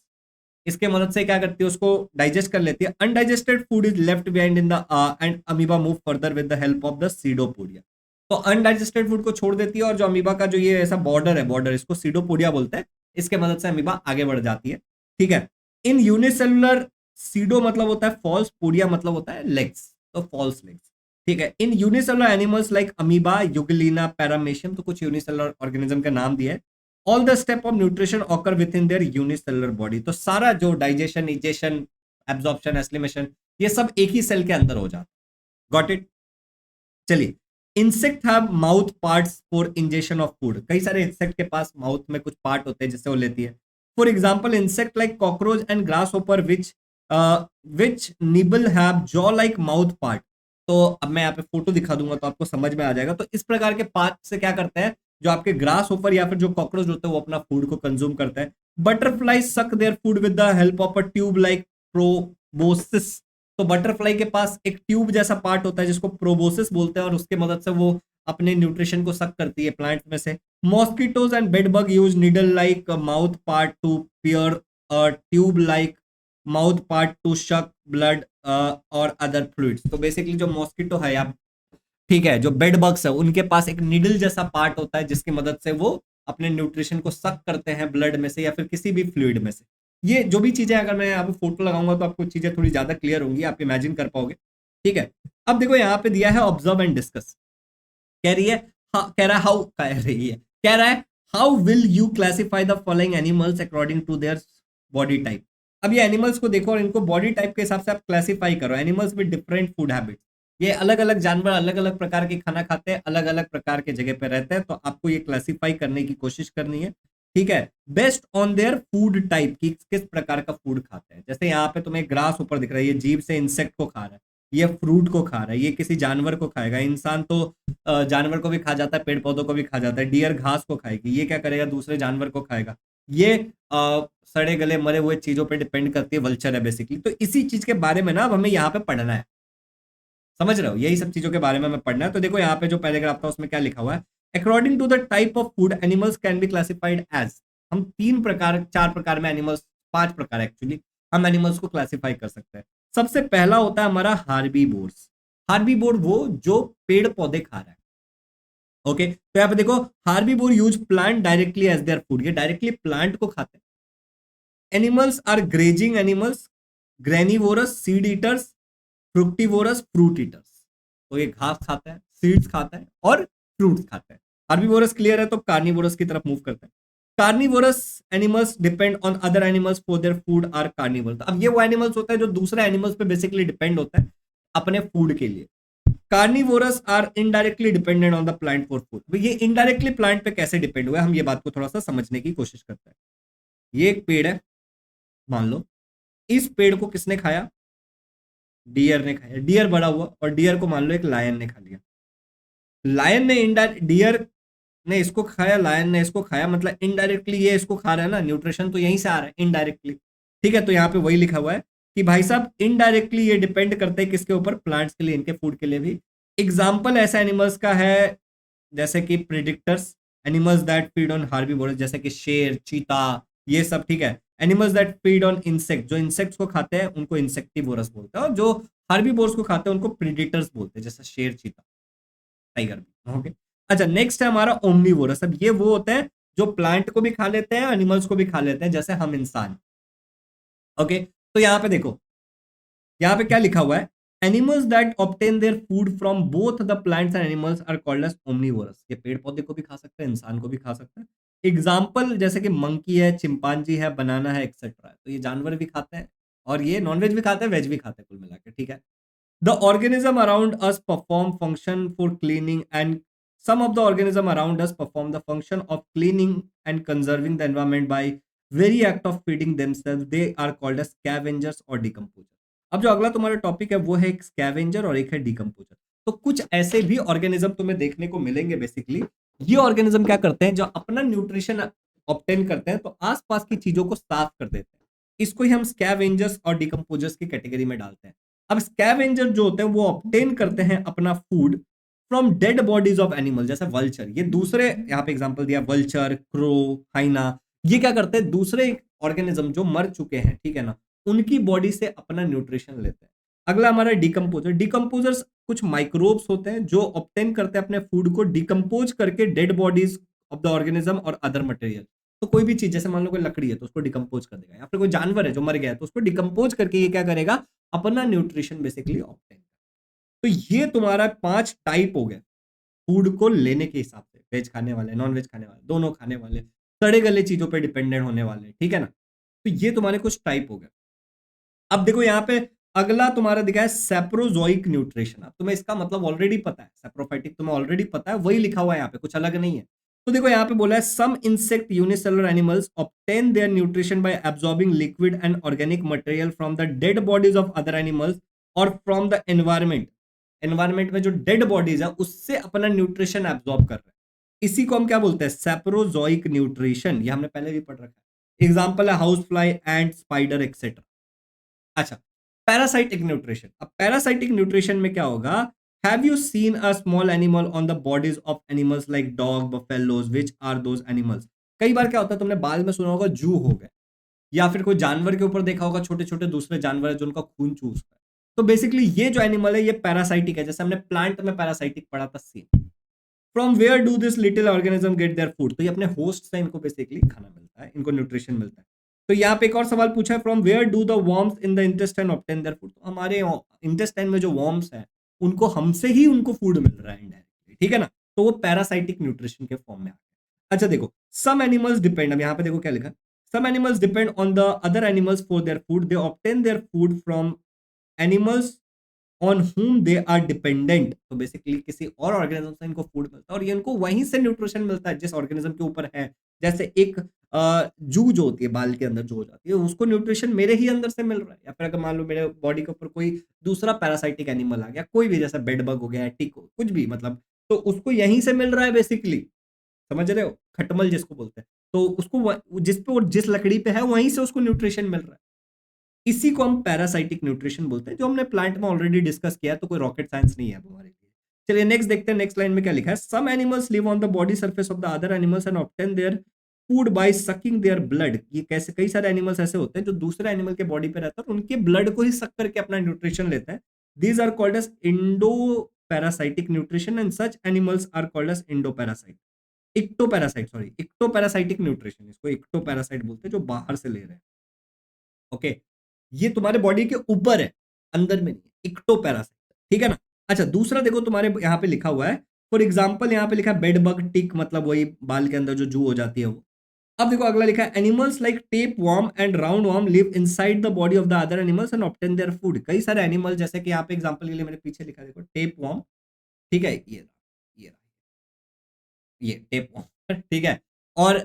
इसके मदद से क्या करती है, उसको डाइजेस्ट कर लेती है। Undigested food is left behind in the end amoeba move further with the help of the pseudopodia. तो अनडाइजेस्टेड फूड को छोड़ देती है, और जो अमीबा का जो ये ऐसा बॉर्डर है, बॉर्डर इसको सीडोपोडिया बोलते हैं, इसके मदद से अमीबा आगे बढ़ जाती है। ठीक है, इन यूनिसेलुलर, सीडो मतलब होता है फॉल्स, पोडिया मतलब होता है लेग्स, तो फॉल्स लेग्स। ठीक है, in unicellular animals like amoeba, euglena, paramecium, तो कुछ यूनिसेलुलर ऑर्गेनिज्म का नाम दिया है। All the step of nutrition occur within their unicellular body. तो सारा जो डाइजेशन, इजेशन, एब्जॉर्प्शन, एस्लिमेशन, ये सब एक ही सेल के अंदर हो जाता है। Got it? चलिए, insect have mouth parts for injection of food. कई सारे इंसेक्ट के पास माउथ में कुछ पार्ट होते हैं जिससे वो लेती है। For example insect like cockroach and grass hopper which nibble have jaw like mouth part. तो अब मैं यहाँ पे फोटो दिखा दूंगा तो आपको समझ में आ जाएगा। तो इस प्रकार के पार्ट से क्या करते हैं, जो आपके ग्रास होपर या फिर जो कॉकरोच होते हैं, वो अपना फूड को कंज्यूम करते हैं। बटरफ्लाई सक their food with the help of a tube like proboscis. तो बटरफ्लाई के पास एक ट्यूब जैसा पार्ट होता है जिसको प्रोबोसिस बोलते हैं, और उसके मदद से वो अपने न्यूट्रिशन को सक करती है प्लांट में से। Mosquitoes and bed bug use needle like mouth part to pierce tube like mouth part to suck blood और अदर फ्लूइड्स। तो बेसिकली जो मॉस्किटो है या ठीक है जो बेड बग्स है उनके पास एक निडल जैसा पार्ट होता है जिसकी मदद से वो अपने न्यूट्रिशन को सक करते हैं ब्लड में से या फिर किसी भी फ्लूइड में से। ये जो भी चीजें अगर मैं यहाँ पे फोटो लगाऊंगा तो आपको चीजें थोड़ी ज्यादा क्लियर होंगी, आप इमेजिन कर पाओगे। ठीक है, अब देखो यहाँ पे दिया है ऑब्जर्व एंड डिस्कस। कह रही है कह रहा है हाउ कह रही है कह रहा है how will you classify the following animals according to their body type. अब ये एनिमल्स को देखो और इनको बॉडी टाइप के हिसाब से आप क्लासिफाई करो। Animals with different food habits, ये अलग अलग जानवर अलग अलग प्रकार के खाना खाते हैं, अलग अलग प्रकार के जगह पे रहते हैं, तो आपको ये क्लासिफाई करने की कोशिश करनी है। ठीक है, best on their food type की किस प्रकार का फूड खाते हैं। जैसे यहाँ पे तुम्हें ग्रास ऊपर दिख रहा है, ये जीभ से इंसेक्ट को खा रहा है, ये फ्रूट को खा रहा है, ये किसी जानवर को खाएगा। इंसान तो जानवर को भी खा जाता है, पेड़ पौधों को भी खा जाता है। डियर घास को खाएगी, ये क्या करेगा दूसरे जानवर को खाएगा। ये सड़े गले मरे हुए चीजों पे डिपेंड करती है, वल्चर है बेसिकली। तो इसी चीज के बारे में ना अब हमें यहाँ पे पढ़ना है, समझ रहे हो, यही सब चीजों के बारे में हमें पढ़ना है। तो देखो यहाँ पे जो पैराग्राफ था उसमें क्या लिखा हुआ है, according to the type of food animals can be classified as. हम 3 प्रकार 4 प्रकार में एनिमल्स, 5 प्रकार एक्चुअली हम एनिमल्स को क्लासिफाई कर सकते हैं। सबसे पहला होता है हमारा हार्बीवोर्स। हार्बीवोर वो जो पेड़ पौधे खा रहा है। ओके, तो यहाँ पे देखो herbivore use plant directly as their food, ये डायरेक्टली प्लांट को खाते हैं। Animals are grazing animals, granivorous seed eaters, frugivorous fruit eaters. तो ये घास खाता है, सीड्स खाता है और फ्रूट्स खाता है। हार्बीवोरस क्लियर है, तो कार्निवोरस की तरफ मूव करते हैं। Carnivorous animals depend on other animals for their food are carnivorous. अब ये वो एनिमल्स होता है जो दूसरे एनिमल्स पे बेसिकली डिपेंड होता है अपने फूड के लिए। Carnivorous are indirectly dependent on the plant for food. ये इनडायरेक्टली प्लांट पे कैसे डिपेंड हुआ है, हम ये बात को थोड़ा सा समझने की कोशिश करते हैं। ये एक पेड़ है, मान लो इस पेड़ को किसने खाया, डियर ने खाया। डियर बड़ा हुआ और डियर को मान लो एक लायन ने खा लिया। लायन ने इनडायरेक्ट, डियर ने इसको खाया, लायन ने इसको खाया, मतलब इनडायरेक्टली ये इसको खा रहा है ना, न्यूट्रिशन तो यहीं से आ रहा है इनडायरेक्टली। ठीक है, तो यहाँ पे वही लिखा हुआ है कि भाई साहब इनडायरेक्टली ये डिपेंड करते हैं किसके ऊपर, प्लांट्स के लिए, इनके फूड के लिए भी। एग्जाम्पल ऐसे एनिमल्स का है जैसे कि predictors, animals that feed on herbivores, जैसे कि शेर, चीता, ये सब। ठीक है, animals that feed on insect, जो इंसेक्ट्स को खाते हैं उनको इंसेक्टिवोरस बोलते हैं, और जो हार्बीवोरस को खाते हैं उनको प्रिडेटर्स बोलते हैं, जैसे शेर, चीता, टाइगर भी। ओके, अच्छा नेक्स्ट है हमारा ओमनीवोरस। अब ये वो होते हैं जो प्लांट को भी खा लेते हैं, एनिमल्स को भी खा लेते हैं, जैसे हम इंसान। ओके, तो यहाँ पे देखो, यहाँ पे क्या लिखा हुआ है, animals that obtain their food from both the plants and animals are called as omnivorous. ये पेड़ पौधे को भी खा सकते हैं, इंसान को भी खा सकते हैं। एग्जाम्पल जैसे कि मंकी है, चिंपांजी है, बनाना है, एक्सेट्रा। तो ये जानवर भी खाते हैं और ये नॉनवेज भी खाते हैं, वेज भी खाते हैं, कुल मिला के। ठीक है, the organism around us perform function for cleaning, and some of the organism around us perform the function of cleaning and conserving the environment by very act of feeding themselves. They are called as scavengers or decomposers. अब जो अगला तुम्हारा topic है वो है एक scavenger और एक है डिकम्पोजर। तो कुछ ऐसे भी ऑर्गेनिज्म तुम्हें देखने को मिलेंगे। बेसिकली ये ऑर्गेनिज्म क्या करते हैं, जो अपना न्यूट्रिशन ऑब्टेन करते हैं तो आसपास की चीजों को साफ कर देते हैं। इसको ही हम स्कैवेंजर्स और डिकम्पोजर्स की कैटेगरी में डालते हैं। अब स्कैवेंजर जो होते हैं वो ऑब्टेन करते हैं अपना food from dead bodies of animal, जैसे वल्चर। ये दूसरे, यहाँ पे एग्जांपल दिया, वल्चर, क्रो, हाइना। ये क्या करते हैं, दूसरे ऑर्गेनिज्म जो मर चुके हैं, ठीक है ना, उनकी बॉडी से अपना न्यूट्रिशन लेते हैं। अगला हमारा डिकम्पोजर। डिकम्पोजर्स कुछ माइक्रोब्स होते हैं जो ऑब्टेन करते हैं अपने फूड को डिकम्पोज करके dead bodies of the organism और अदर मटेरियल। तो कोई भी चीज, जैसे मान लो कोई लकड़ी है तो उसको डिकम्पोज कर देगा, या फिर कोई जानवर है जो मर गया है तो उसको डिकम्पोज करके ये क्या करेगा, अपना न्यूट्रिशन बेसिकली ऑब्टेन। तो ये तुम्हारा 5 टाइप हो गए फूड को लेने के हिसाब से, वेज खाने वाले, नॉन वेज खाने वाले, दोनों खाने वाले, सड़े गले चीजों पे डिपेंडेंट होने वाले। ठीक है ना, तो ये तुम्हारे कुछ टाइप हो गए। अब देखो यहाँ पे अगला तुम्हारा दिखा है सेप्रोजोइक न्यूट्रिशन। अब तुम्हें इसका मतलब ऑलरेडी पता है, सेप्रोफाइटिक तुम्हें ऑलरेडी पता है, वही लिखा हुआ है यहाँ पे, कुछ अलग नहीं है। तो देखो यहाँ पे बोला है some insect unicellular animals obtain their nutrition by absorbing liquid and organic material from the dead bodies of other animals और फ्रॉम द एनवायरमेंट। एनवायरमेंट में जो डेड बॉडीज है उससे अपना न्यूट्रिशन एब्सॉर्ब कर रहे हैं। इसी को हम क्या बोलते हैं, सेप्रोजोइक न्यूट्रिशन। ये हमने पहले भी पढ़ रखा है। एग्जाम्पल है house fly, ant, spider, etcetera. अच्छा, पैरासाइटिक न्यूट्रिशन। अब पैरासाइटिक न्यूट्रिशन में क्या होगा, have you seen a small animal on the bodies of animals like dog, buffaloes, which are those animals. कई बार क्या होता है, तुमने बाल में सुना होगा जू हो गए, या फिर कोई जानवर के ऊपर देखा होगा, छोटे छोटे दूसरे जानवर है जो उनका खून चूसता है। तो बेसिकली ये जो एनिमल है ये पैरासाइटिक है, जैसे हमने प्लांट में पैरासाइटिक पढ़ा था same. From where do this little organism get their food, तो ये अपने होस्ट से इनको बेसिकली खाना मिलता है, इनको न्यूट्रिशन मिलता है। तो यहाँ पे एक और सवाल पूछा है, from where do the worms in the intestine obtain their food, तो हमारे इंटेस्टाइन में जो वर्म्स है उनको हमसे ही उनको फूड मिल रहा है इनडायरेक्टली, ठीक है ना। तो वो पैरासाइटिक न्यूट्रिशन के फॉर्म में आ गया। अच्छा देखो, सम एनिमल्स डिपेंड, अब यहाँ पे देखो क्या लिखा, some animals depend on the other animals for their food, they obtain their food from animals on whom they are dependent, तो बेसिकली किसी और ऑर्गेनिज्म से इनको फूड मिलता है और ये इनको वहीं से न्यूट्रिशन मिलता है जिस ऑर्गेनिज्म के ऊपर है। जैसे एक जू जो होती है बाल के अंदर जो हो जाती है, उसको न्यूट्रिशन मेरे ही अंदर से मिल रहा है, या फिर अगर मान लो मेरे बॉडी के ऊपर कोई दूसरा पैरासाइटिक एनिमल आ गया, कोई भी, जैसा बेड बग हो गया, टिक हो, कुछ भी, मतलब तो उसको यहीं से मिल रहा है बेसिकली, समझ रहे हो, खटमल जिसको बोलते हैं। तो उसको जिस पे वो जिस लकड़ी पे है वहीं से उसको न्यूट्रिशन मिल रहा है। इसी को हम पैरासाइटिक न्यूट्रिशन बोलते हैं, जो हमने प्लांट में ऑलरेडी डिस्कस किया, तो कोई रॉकेट साइंस नहीं है हमारे लिए। चलिए नेक्स्ट देखते हैं, नेक्स्ट लाइन में क्या लिखा है, some animals live on the body surface of the other animals and obtain their food by sucking their blood, ये कैसे, कई सारे एनिमल्स ऐसे होते हैं जो दूसरे एनिमल के बॉडी पे रहते हैं और उनके ब्लड को ही सक करके अपना न्यूट्रिशन लेते हैं। These are called as endo parasitic nutrition and such animals are called as endo parasite, ecto parasite, sorry ecto parasitic nutrition, इसको इक्टो पैरासाइट बोलते हैं, जो बाहर से ले रहे हैं। ओके, ये तुम्हारे बॉडी के ऊपर है, अंदर में नहीं है, इक्टोपैरासाइट, ठीक है ना। अच्छा दूसरा देखो, तुम्हारे यहाँ पे लिखा हुआ है, फॉर एग्जाम्पल यहाँ पे लिखा है बेड बग टिक, मतलब वही बाल के अंदर जो जू हो जाती है वो। अब देखो अगला लिखा है, animals like tape worm and round worm live inside the body of the other animals and obtain their food, कई सारे एनिमल, जैसे कि यहाँ पे एग्जांपल के लिए मेरे पीछे लिखा है, देखो टेप वर्म, ठीक है, ये ये टेप वर्म ठीक है। और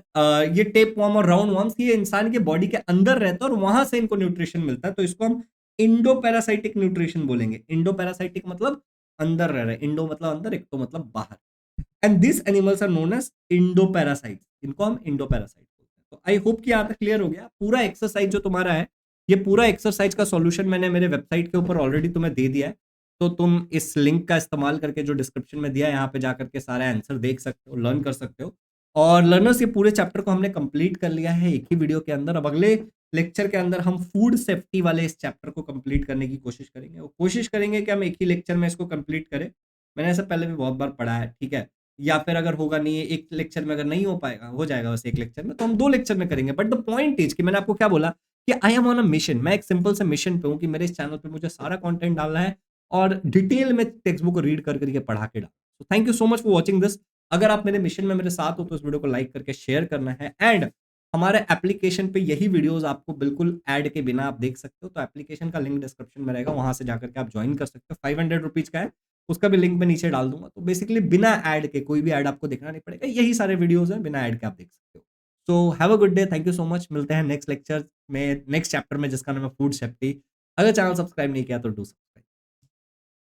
ये टेप वर्म और राउंड वर्म्स ये इंसान के बॉडी के अंदर रहता है और वहां से इनको न्यूट्रिशन मिलता है, तो इसको हम इंडो पैरासाइटिक न्यूट्रिशन बोलेंगे। इंडो पैरासाइटिक मतलब अंदर रह रहे, इंडो मतलब अंदर, एक तो मतलब बाहर। And this animals are known as endo parasite, इनको हम इंडो पैरासाइट बोलते हैं। तो आई होप कि यहाँ तक क्लियर हो गया। पूरा एक्सरसाइज जो तुम्हारा है, ये पूरा एक्सरसाइज का सॉल्यूशन मैंने मेरे वेबसाइट के ऊपर ऑलरेडी तुम्हें दे दिया है, तो तुम इस लिंक का इस्तेमाल करके जो डिस्क्रिप्शन में दिया है यहाँ पे जाकर के सारे आंसर देख सकते हो, लर्न कर सकते हो। और लर्नर्स, ये पूरे चैप्टर को हमने कंप्लीट कर लिया है एक ही वीडियो के अंदर। अब अगले लेक्चर के अंदर हम फूड सेफ्टी वाले इस चैप्टर को कंप्लीट करने की कोशिश करेंगे, और कोशिश करेंगे कि हम एक ही लेक्चर में इसको कंप्लीट करें। मैंने ऐसा पहले भी बहुत बार पढ़ा है, ठीक है, या फिर अगर होगा नहीं एक लेक्चर में, अगर नहीं हो पाएगा, हो जाएगा बस एक लेक्चर में, तो हम 2 लेक्चर में करेंगे। बट द पॉइंट इज कि मैंने आपको क्या बोला कि I am on a mission, मैं एक सिंपल से मिशन पे हूँ कि मेरे इस चैनल पे मुझे सारा कंटेंट डालना है और डिटेल में टेक्स्ट बुक को रीड कर करके पढ़ा के डाल। तो thank you so much for watching this. अगर आप मेरे मिशन में मेरे साथ हो तो इस वीडियो को लाइक करके शेयर करना है। एंड हमारे एप्लीकेशन पे यही वीडियोस आपको बिल्कुल ऐड के बिना आप देख सकते हो, तो एप्लीकेशन का लिंक डिस्क्रिप्शन में रहेगा, वहां से जाकर के आप ज्वाइन कर सकते हो। 500 रुपीज का है, उसका भी लिंक मैं नीचे डाल दूंगा। तो बेसिकली बिना ऐड के, कोई भी ऐड आपको देखना नहीं पड़ेगा, यही सारे वीडियोस हैं, बिना ऐड के आप देख सकते हो। So have a good day, thank you so much. मिलते हैं नेक्स्ट लेक्चर में, नेक्स्ट चैप्टर में, जिसका नाम है फूड सेफ्टी। अगर चैनल सब्सक्राइब नहीं किया तो डू